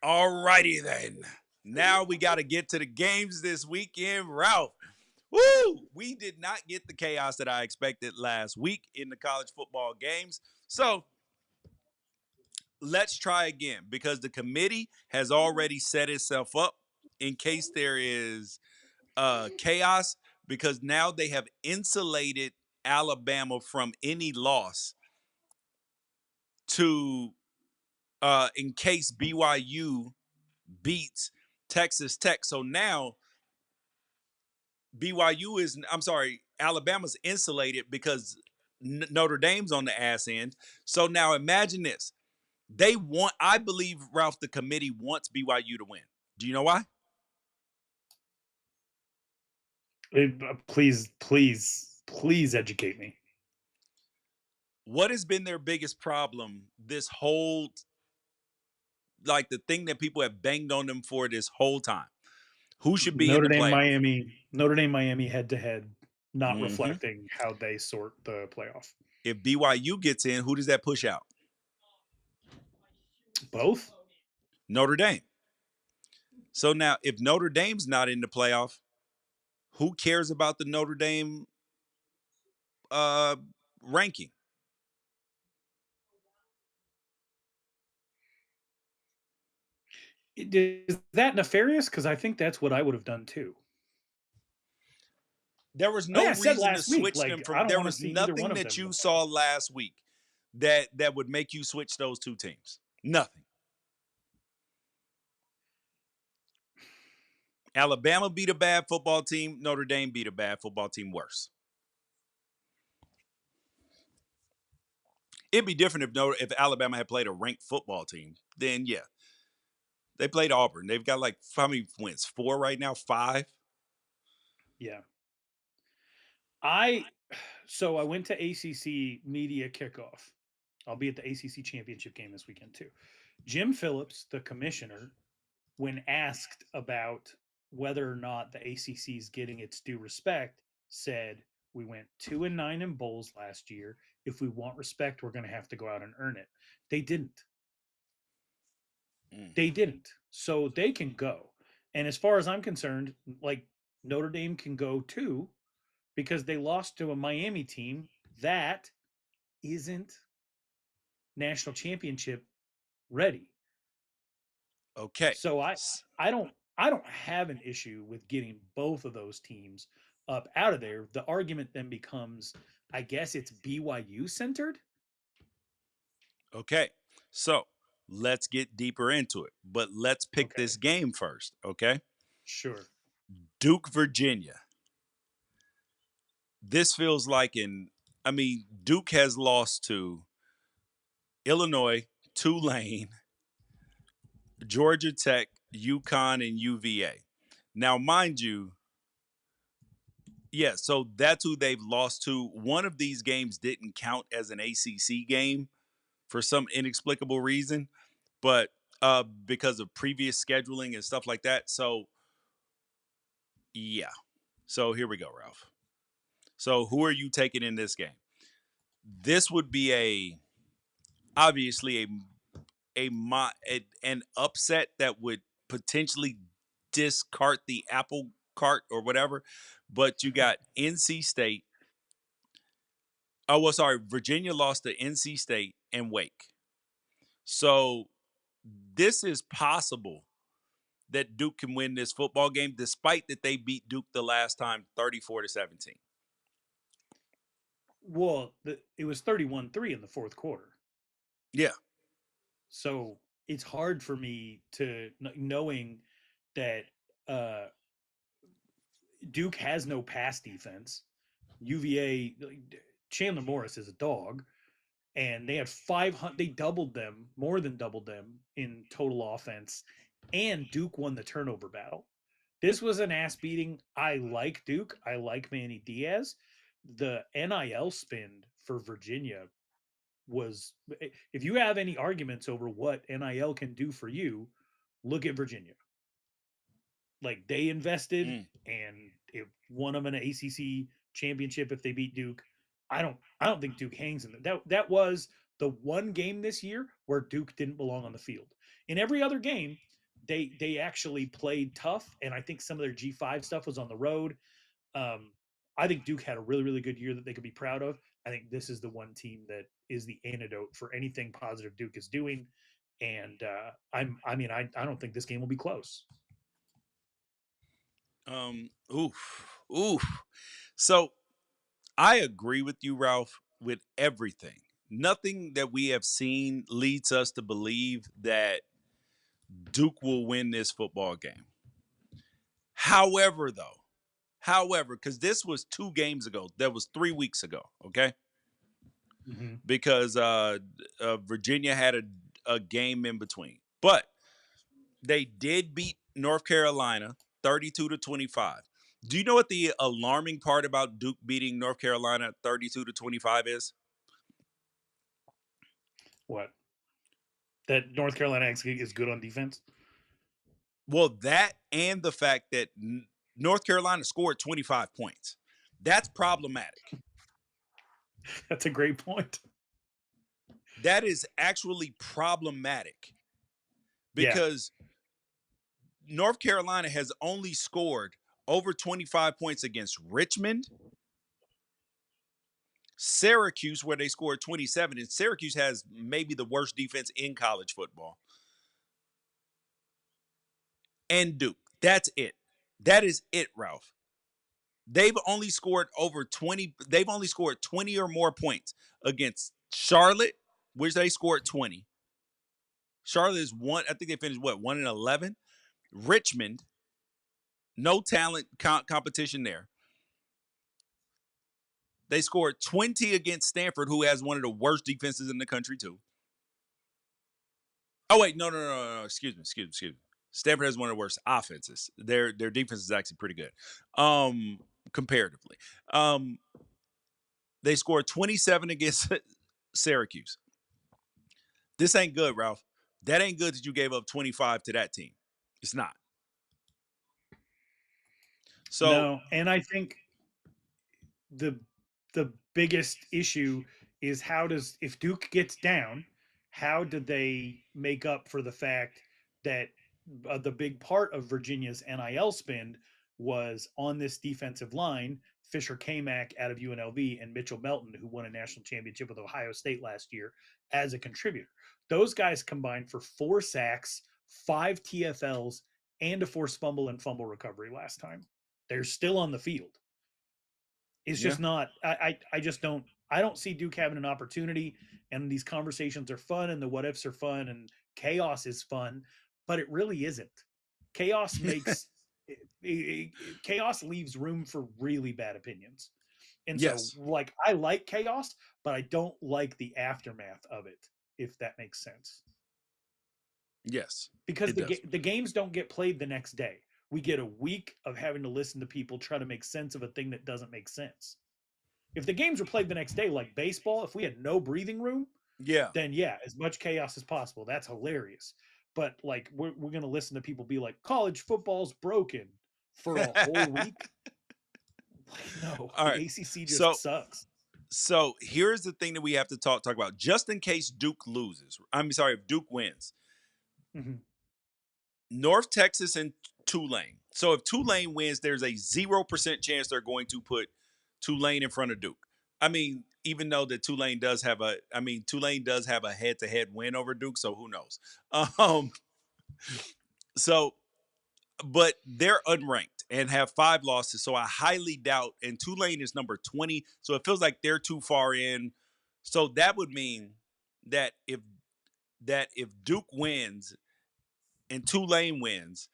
All righty then. Now we got to get to the games this weekend, Ralph. Woo! We did not get the chaos that I expected last week in the college football games. So let's try again, because the committee has already set itself up in case there is chaos, because now they have insulated Alabama from any loss to in case BYU beats Texas Tech. So now Alabama's insulated because Notre Dame's on the ass end. So now imagine this. I believe, Ralph, the committee wants BYU to win. Do you know why? Please, please, please educate me. What has been their biggest problem this whole, like the thing that people have banged on them for this whole time? Who should be in Notre the Dame, playoff? Miami, Notre Dame, Miami head to head, not Mm-hmm. reflecting how they sort the playoff. If BYU gets in, who does that push out? Both? Notre Dame. So now, if Notre Dame's not in the playoff, who cares about the Notre Dame uh, ranking? Is that nefarious? Because I think that's what I would have done too. There was I think no I said reason to last week, switch them like, I from. don't There want to was see either one nothing of that them in you the saw playoff. last week that would make you switch those two teams. Nothing. Alabama beat a bad football team. Notre Dame beat a bad football team worse. It'd be different if Alabama had played a ranked football team. Then yeah, they played Auburn. They've got like how many wins? 4 right now. 5. Yeah. So I went to ACC media kickoff. I'll be at the ACC championship game this weekend too. Jim Phillips, the commissioner, when asked about whether or not the ACC is getting its due respect, said, "We went 2-9 in bowls last year. If we want respect, we're going to have to go out and earn it." They didn't. Mm. They didn't. So they can go. And as far as I'm concerned, like Notre Dame can go too, because they lost to a Miami team that isn't national championship ready. Okay. So I don't have an issue with getting both of those teams up out of there. The argument then becomes, I guess it's BYU centered. Okay. So let's get deeper into it, but let's pick Okay, this game first. Okay. sure. Duke, Virginia. This feels like Duke has lost to Illinois, Tulane, Georgia Tech, UConn, and UVA. Now, mind you, yeah, so that's who they've lost to. One of these games didn't count as an ACC game for some inexplicable reason, but because of previous scheduling and stuff like that. So, yeah. So here we go, Ralph. So, who are you taking in this game? This would be obviously an upset that would potentially discard the apple cart or whatever. But you got NC State. Oh, well, sorry. Virginia lost to NC State and Wake. So this is possible that Duke can win this football game, despite that they beat Duke the last time 34-17. Well, it was 31-3 in the fourth quarter. Yeah. So it's hard for me to knowing that uh, Duke has no pass defense. UVA Chandler Morris is a dog, and they had 500. They doubled them, more than doubled them in total offense, and Duke won the turnover battle. This was an ass beating. I like Duke. I like Manny Diaz. The NIL spend for Virginia was, if you have any arguments over what NIL can do for you, look at Virginia. Like they invested Mm. and it won them an ACC championship if they beat Duke. I don't think Duke hangs in there. That was the one game this year where Duke didn't belong on the field. In every other game, they actually played tough, and I think some of their G5 stuff was on the road. Um, I think Duke had a really, really good year that they could be proud of. I think this is the one team that is the antidote for anything positive Duke is doing. And I don't think this game will be close. Oof. So I agree with you, Ralph, with everything. Nothing that we have seen leads us to believe that Duke will win this football game. However, because this was 2 games ago, that was 3 weeks ago, okay? Mm-hmm. Because Virginia had a game in between. But they did beat North Carolina 32-25. Do you know what the alarming part about Duke beating North Carolina 32-25 is? What? That North Carolina actually is good on defense? Well, that and the fact that North Carolina scored 25 points. That's problematic. That's a great point. That is actually problematic Yeah. because North Carolina has only scored over 25 points against Richmond, Syracuse, where they scored 27, and Syracuse has maybe the worst defense in college football, and Duke. That's it. That is it, Ralph. They've only scored over 20. They've only scored 20 or more points against Charlotte, which they scored 20. Charlotte is one. I think they finished what, 1-11. Richmond, no talent competition there. They scored 20 against Stanford, who has one of the worst defenses in the country too. Oh wait, no. Excuse me. Stanford has one of the worst offenses. Their defense is actually pretty good, comparatively. Um, they scored 27 against Syracuse. This ain't good, Ralph. That ain't good that you gave up 25 to that team. It's not. So No, and I think the the biggest issue is how does if Duke gets down, how do they make up for the fact that the big part of Virginia's NIL spend was on this defensive line, Fisher Kamack out of UNLV and Mitchell Melton, who won a national championship with Ohio State last year, as a contributor. Those guys combined for 4 sacks, 5 TFLs, and a forced fumble and fumble recovery last time. They're still on the field. It's yeah, just not. I just don't. I don't see Duke having an opportunity, and these conversations are fun, and the what ifs are fun, and chaos is fun, but it really isn't. Chaos makes chaos leaves room for really bad opinions. And so, Yes. like, I like chaos, but I don't like the aftermath of it, if that makes sense. Yes. Because It does. the games don't get played the next day. We get a week of having to listen to people try to make sense of a thing that doesn't make sense. If the games were played the next day, like baseball, if we had no breathing room, Yeah. then yeah, as much chaos as possible. That's hilarious. But like, we're going to listen to people be like, college football's broken for a whole week. Like, no, All the right. ACC just So sucks. so here's the thing that we have to talk about. Just in case Duke loses, I'm sorry, if Duke wins, Mhm. North Texas and Tulane. So if Tulane wins, there's a 0% chance they're going to put Tulane in front of Duke. I mean, even though that Tulane does have a head-to-head win over Duke, so who knows? Um, so but they're unranked and have 5 losses, so I highly doubt. And Tulane is number 20, so it feels like they're too far in. So that would mean that if Duke wins and Tulane wins,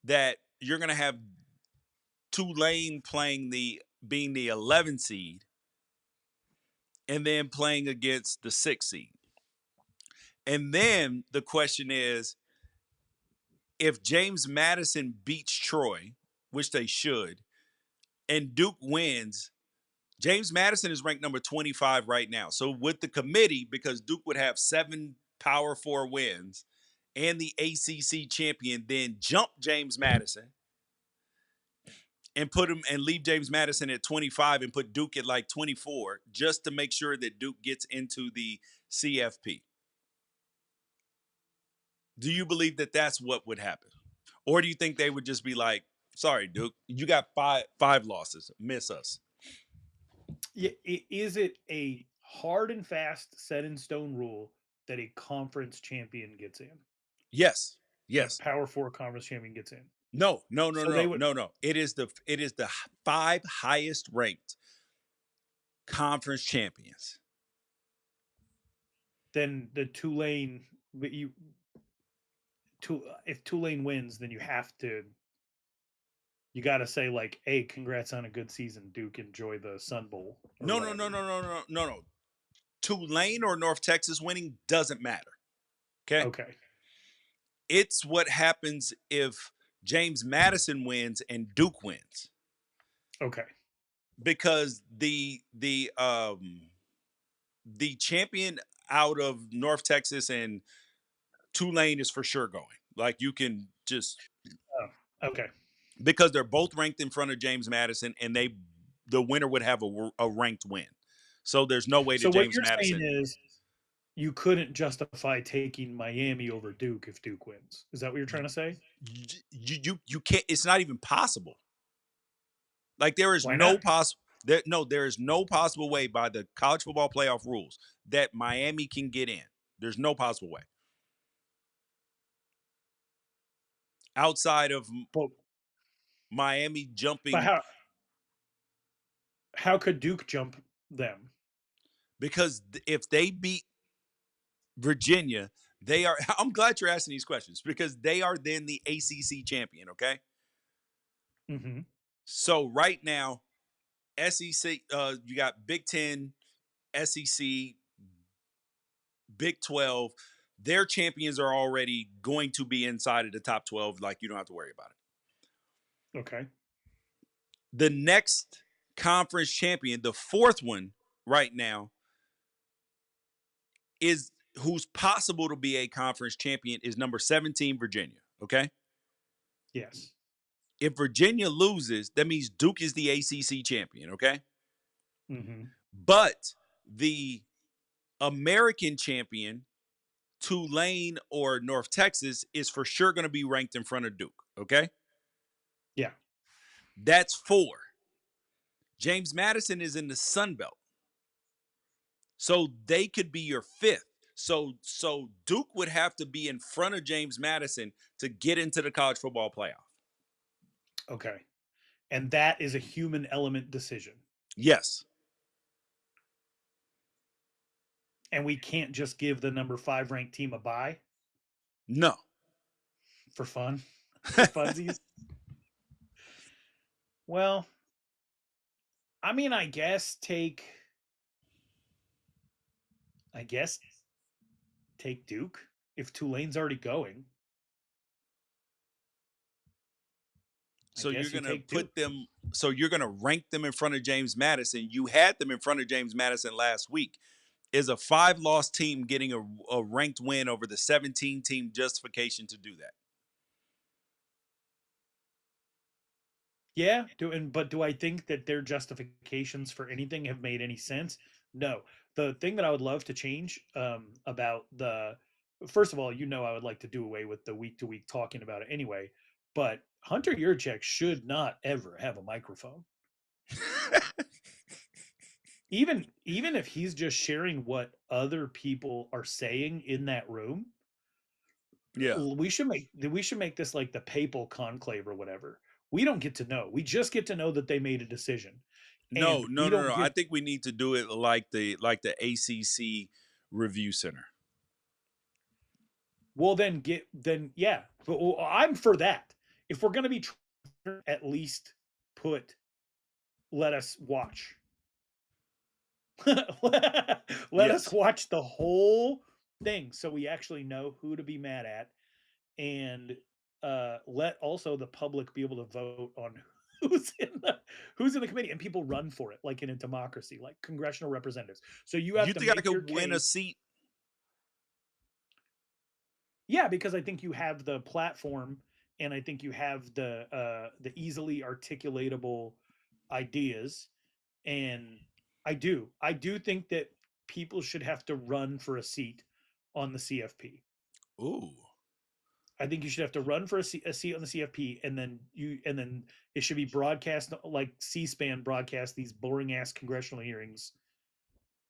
that you're going to have Tulane playing the being the 11 seed and then playing against the 6 seed. And then the question is, if James Madison beats Troy, which they should, and Duke wins, James Madison is ranked number 25 right now. So with the committee, because Duke would have 7 Power 4 wins and the ACC champion, then jump James Madison and put him and leave James Madison at 25 and put Duke at like 24 just to make sure that Duke gets into the CFP. Do you believe that that's what would happen? Or do you think they would just be like, sorry, Duke, you got five losses, miss us? Yeah, is it a hard and fast set in stone rule that a conference champion gets in? Yes. A Yes. Power Four conference champion gets in. No, no, no, So they no, would no, no. It is the 5 highest ranked conference champions. then the Tulane, but if Tulane wins, then you got to say like, hey, congrats on a good season, Duke. Enjoy the Sun Bowl or No, no, no, whatever. no, no, no, no, no. Tulane or North Texas winning doesn't matter. Okay. Okay, It's what happens if James Madison wins and Duke wins. okay, Because the champion out of North Texas and Tulane is for sure going. Like you can just okay. because they're both ranked in front of James Madison, and the winner would have a ranked win. So there's no way that So what James you're saying Madison is you couldn't justify taking Miami over Duke if Duke wins. Is that what you're trying to say? you can't. It's not even possible. Like there is Why no not? possible. There is no possible way by the college football playoff rules that Miami can get in. There's no possible way outside of But Miami but jumping how could Duke jump them? because if they beat Virginia, they are. I'm glad you're asking these questions because they are then the ACC champion. Okay, Hmm. so right now, SEC, you got Big Ten, SEC, Big 12. Their champions are already going to be inside of the top 12. Like you don't have to worry about it. Okay. The next conference champion, the fourth one right now, is who's possible to be a conference champion is number 17, Virginia. Okay. Yes. If Virginia loses, that means Duke is the ACC champion. Okay. Hmm. But the American champion, Tulane or North Texas, is for sure going to be ranked in front of Duke. Okay. Yeah. That's 4. James Madison is in the Sun Belt. So they could be your 5th. So Duke would have to be in front of James Madison to get into the college football playoff. Okay. And that is a human element decision. Yes. And we can't just give the number 5 ranked team a bye No. for fun, for funsies. Well, I mean, I guess take Duke if Tulane's already going. I So you're guess you gonna take Duke. put them. So you're gonna rank them in front of James Madison. You had them in front of James Madison last week. Is a 5-loss team getting a ranked win over the 17 team justification to do that? Yeah, but do I think that their justifications for anything have made any sense? No. The thing that I would love to change about the first of all, I would like to do away with the week to week talking about it anyway. But Hunter Yurchek should not ever have a microphone. Even if he's just sharing what other people are saying in that room, Yeah. we should make this like the papal conclave or whatever. We don't get to know. We just get to know that they made a decision, No, and no, we no, don't no. I get. think we need to do it like the ACC Review Center. Well, then yeah. But well, I'm for that. If we're gonna be, at least put let us watch. Let us Yes. watch the whole thing so we actually know who to be mad at, and let also the public be able to vote on who's in the who's in the committee, and people run for it like in a democracy, like congressional representatives. So you have You to think I make your could win a case. seat? Yeah, because I think you have the platform, and I think you have the easily articulatable ideas, and I do think that people should have to run for a seat on the CFP. Ooh. I think you should have to run for a seat on the CFP, and then it should be broadcast like C-SPAN broadcast these boring ass congressional hearings.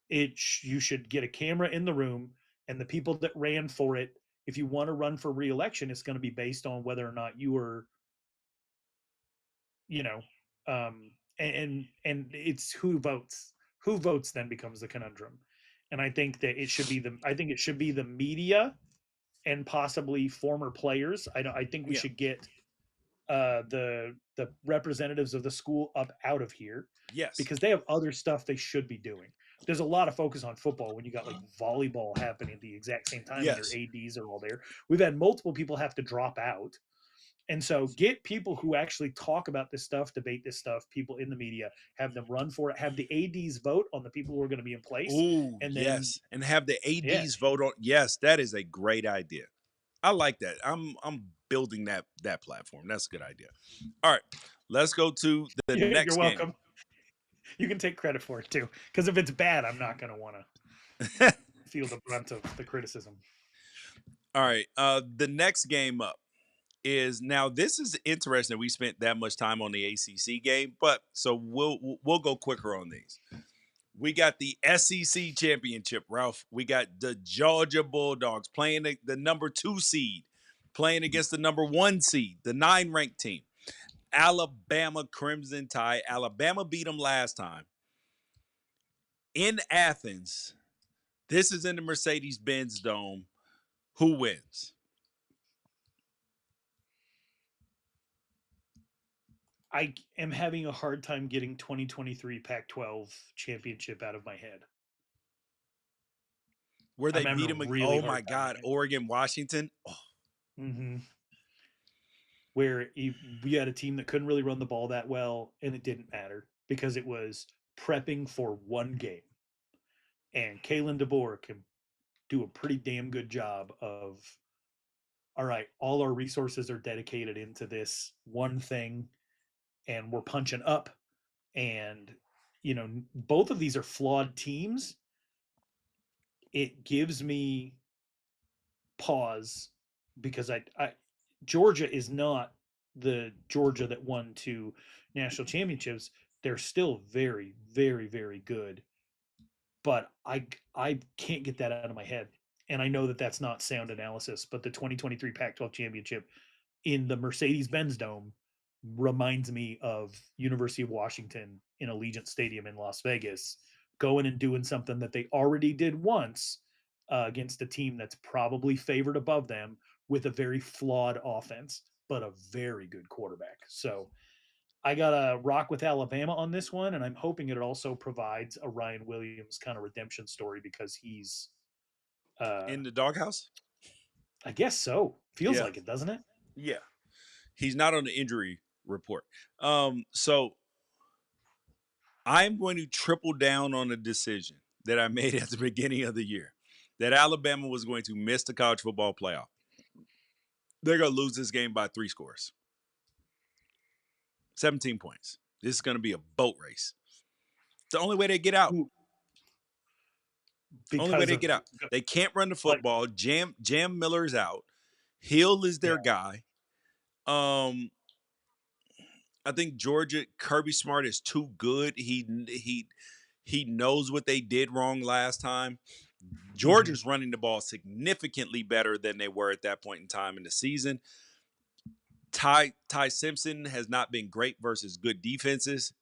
You should get a camera in the room, and the people that ran for it. If you want to run for re-election, it's going to be based on whether or not you were, you know, and it's who votes. Who votes then becomes the conundrum, and I think it should be the media and possibly former players. I think we Yeah. should get the representatives of the school up out of here Yes. because they have other stuff they should be doing. There's a lot of focus on football when you got like volleyball happening at the exact same time and their Yes. ads are all there. We've had multiple people have to drop out, and so get people who actually talk about this stuff, debate this stuff, people in the media, have them run for it, have the ads vote on the people who are going to be in place, Ooh, and then yes. And have the yeah. ADs vote on. Yes, that is a great idea. I like that. I'm building that platform. That's a good idea. All right. Let's go to the You're next game. welcome. You can take credit for it too, because if it's bad, I'm not going to want to feel the brunt of the criticism. All right. The next game up is now. This is interesting. We spent that much time on the ACC game, but so we'll go quicker on these. We got the SEC championship, Ralph. We got the Georgia Bulldogs playing the number 2 seed, playing against the number 1 seed, the 9 ranked team, Alabama Crimson Tide. Alabama beat them last time in Athens. This is in the Mercedes-Benz Dome. Who wins? I am having a hard time getting 2023 Pac-12 championship out of my head. Where they I'm having beat a them? really Oh hard my time God, getting Oregon, Washington. Oh, it. Where we had a team that couldn't really run the ball that well, and it didn't matter because it was prepping for one game. And Kalen DeBoer can do a pretty damn good job of, all right, all our resources are dedicated into this one thing, and we're punching up. And, both of these are flawed teams. It gives me pause because Georgia is not the Georgia that won 2 national championships. They're still very, very, very good, but I can't get that out of my head. And I know that that's not sound analysis, but the 2023 Pac-12 championship in the Mercedes-Benz Dome reminds me of University of Washington in Allegiant Stadium in Las Vegas going and doing something that they already did once against a team that's probably favored above them with a very flawed offense, but a very good quarterback. So I got to rock with Alabama on this one, and I'm hoping it also provides a Ryan Williams kind of redemption story because he's, In the doghouse? I guess so. Feels Yeah. like it, doesn't it? Yeah. He's not on the injury report. So I'm going to triple down on a decision that I made at the beginning of the year that Alabama was going to miss the college football playoff. They're going to lose this game by 3 scores, 17 points. This is going to be a boat race. It's the only way they get out. Ooh, Only way because they of get out. They can't run the like, football. Jam Miller's out. Hill is yeah, their guy. Um, I think Georgia Kirby Smart is too good. He knows what they did wrong last time. mhm. Georgia's running the ball significantly better than they were at that point in time in the season. Ty Simpson has not been great versus good defenses.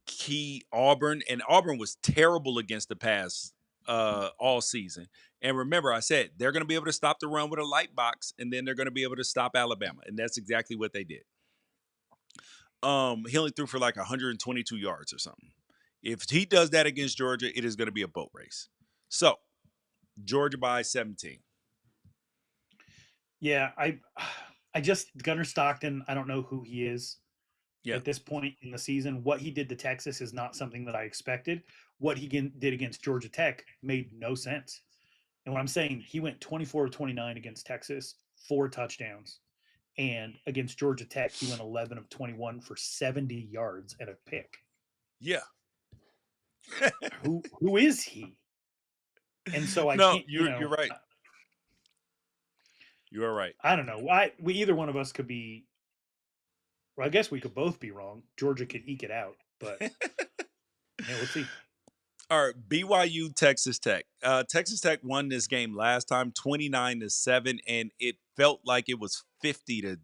Key Auburn, and Auburn was terrible against the pass all season. And remember, I said they're going to be able to stop the run with a light box, and then they're going to be able to stop Alabama, and that's exactly what they did. He only threw for like 122 yards or something. If he does that against Georgia, it is going to be a boat race. So Georgia by 17. Yeah, I just Gunnar Stockton. I don't know who he is Yeah, at this point in the season. What he did to Texas is not something that I expected. What he did against Georgia Tech made no sense. And what I'm saying, he went 24 of 29 against Texas, 4 touchdowns, and against Georgia Tech, he went 11 of 21 for 70 yards and a pick. yeah. Who is he? And so I No, can't, you're right. You are right. I don't know. We either one of us could be. Well, I guess we could both be wrong. Georgia could eke it out, but yeah, we'll see. All right, BYU Texas Tech. Texas Tech won this game last time 29-7, and it felt like it was 50-3.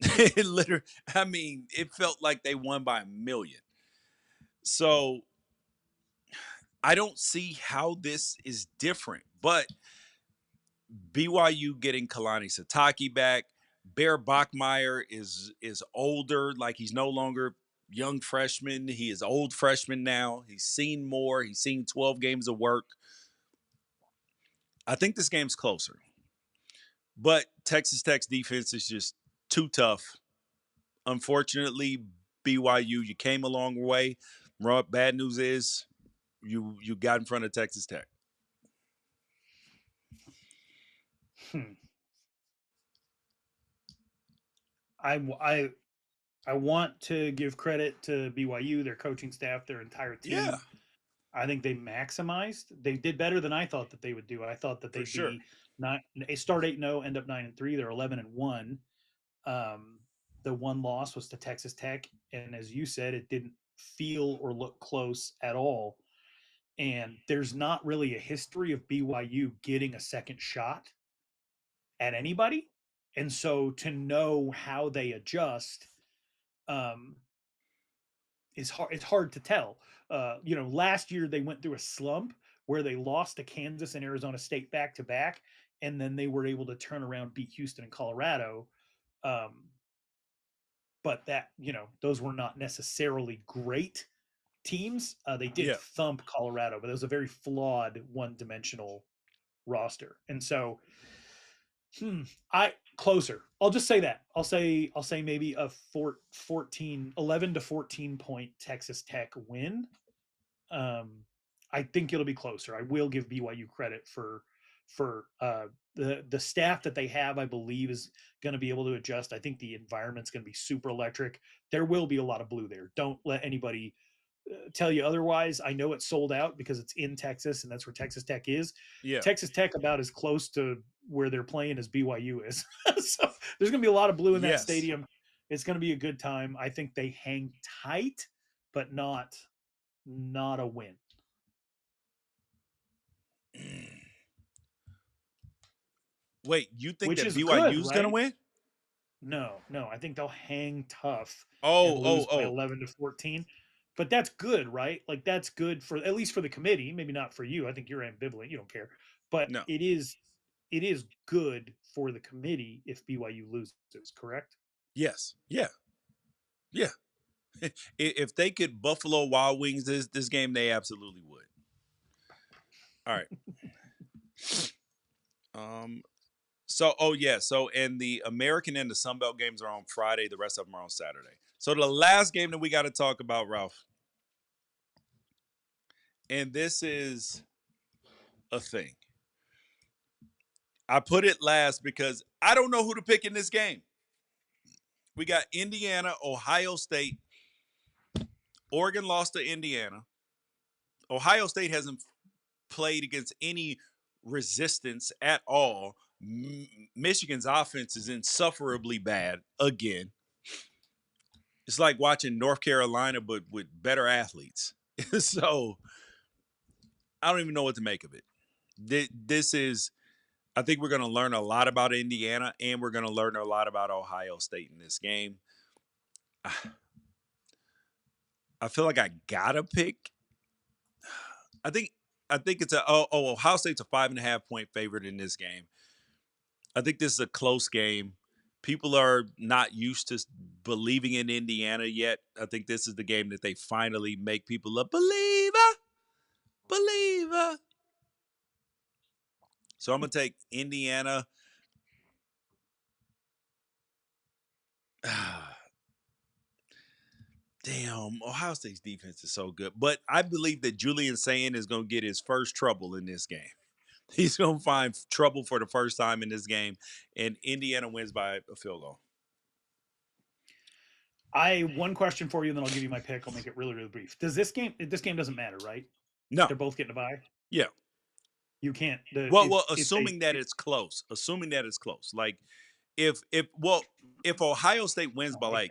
It literally, I mean, it felt like they won by a million. So I don't see how this is different, but BYU getting Kalani Sataki back. Bear Bachmeyer is older, like he's no longer young freshman. He is old freshman now. He's seen more. He's seen 12 games of work. I think this game's closer. But Texas Tech's defense is just too tough. Unfortunately, BYU, you came a long way. Bad news is you got in front of Texas Tech. Hmm. I I want to give credit to BYU, their coaching staff, their entire Yeah, team. I think they maximized. They did better than I thought that they would do. I thought that for they'd sure. be not a start 8-0, end up 9-3. They're 11-1. Um, the one loss was to Texas Tech, and as you said, it didn't feel or look close at all. And there's not really a history of BYU getting a second shot at anybody, and so to know how they adjust um, is hard. It's hard to tell. Last year they went through a slump where they lost to Kansas and Arizona State back to back, and then they were able to turn around, beat Houston and Colorado. Um, but those were not necessarily great teams. They did Yeah. thump Colorado, but it was a very flawed, one-dimensional roster, and so I closer. I'll just say that. I'll say maybe a 11 to 14 point Texas Tech win. Um, I think it'll be closer. I will give BYU credit for the staff that they have. I believe is going to be able to adjust. I think the environment's going to be super electric. There will be a lot of blue there. Don't let anybody tell you otherwise. I know it's sold out because it's in Texas and that's where Texas Tech is. Yeah. Texas Tech about as close to where they're playing as BYU is. So there's going to be a lot of blue in that Yes. stadium. It's going to be a good time. I think they hang tight, but not a win. Wait, you think Which that is good, BYU's gonna right? win? No. I think they'll hang tough and Oh, oh, lose by oh. 11 to 14. But that's good, right? Like that's good for at least for the committee. Maybe not for you. I think you're ambivalent. You don't care, but No. it is good for the committee if BYU loses. Correct? Yes. Yeah. Yeah. If they could Buffalo Wild Wings this game, they absolutely would. All right. So oh yeah. So and the American and the Sun Belt games are on Friday. The rest of them are on Saturday. So the last game that we got to talk about, Ralph, and this is a thing. I put it last because I don't know who to pick in this game. We got Indiana, Ohio State. Oregon lost to Indiana. Ohio State hasn't played against any resistance at all. Michigan's offense is insufferably bad again. It's like watching North Carolina, but with better athletes. So I don't even know what to make of it. This is, I think we're going to learn a lot about Indiana, and we're going to learn a lot about Ohio State in this game. I feel like I gotta pick. I think it's Ohio State's a 5.5 point favorite in this game. I think this is a close game. People are not used to believing in Indiana yet. I think this is the game that they finally make people a believer. So I'm gonna take Indiana. Damn, Ohio State's defense is so good. But I believe that Julian Sand is gonna get his first trouble in this game. He's gonna find trouble for the first time in this game, and Indiana wins by a field goal. One question for you, and then I'll give you my pick. I'll make it really, really brief. Does this game doesn't matter, right? No, They're both getting a bye. yeah. You can't. Well, If they assuming that it's close. Assuming that it's close. Like if Ohio State wins by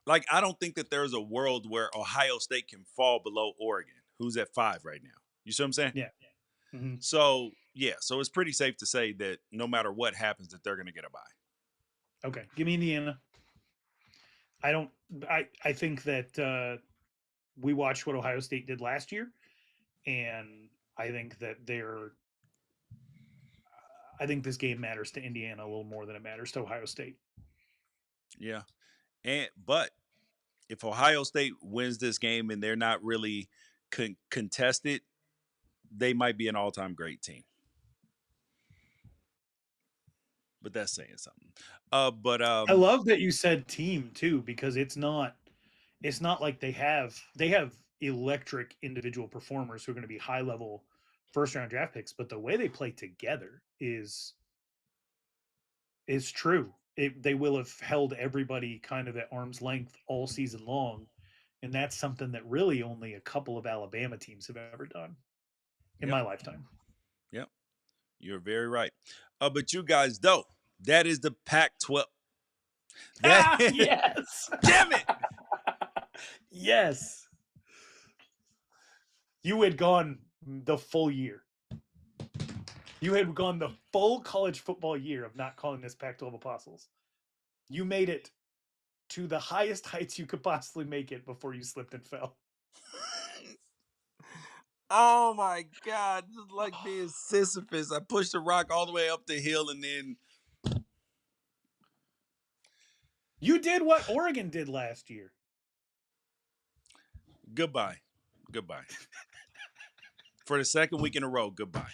like I don't think that there's a world where Ohio State can fall below Oregon, who's at 5 right now. You see what I'm saying? Yeah. Mm-hmm. So yeah, so it's pretty safe to say that no matter what happens, that they're going to get a bye. Okay, give me Indiana. I don't. I think that we watched what Ohio State did last year, and I think that I think this game matters to Indiana a little more than it matters to Ohio State. Yeah, but if Ohio State wins this game and they're not really contested, they might be an all-time great team. But that's saying something. I love that you said team too, because it's not like they have electric individual performers who are going to be high level first round draft picks, but the way they play together is true. They will have held everybody kind of at arm's length all season long, and that's something that really only a couple of Alabama teams have ever done in my lifetime. Yep, you're very right. But you guys, though, that is the Pac-12. Yes. Damn it. Yes. You had gone the full year. You had gone the full college football year of not calling this Pac-12 Apostles. You made it to the highest heights you could possibly make it before you slipped and fell. Oh my God. This is like being Sisyphus. I pushed the rock all the way up the hill and then. You did what Oregon did last year. Goodbye. For the second week in a row, goodbye.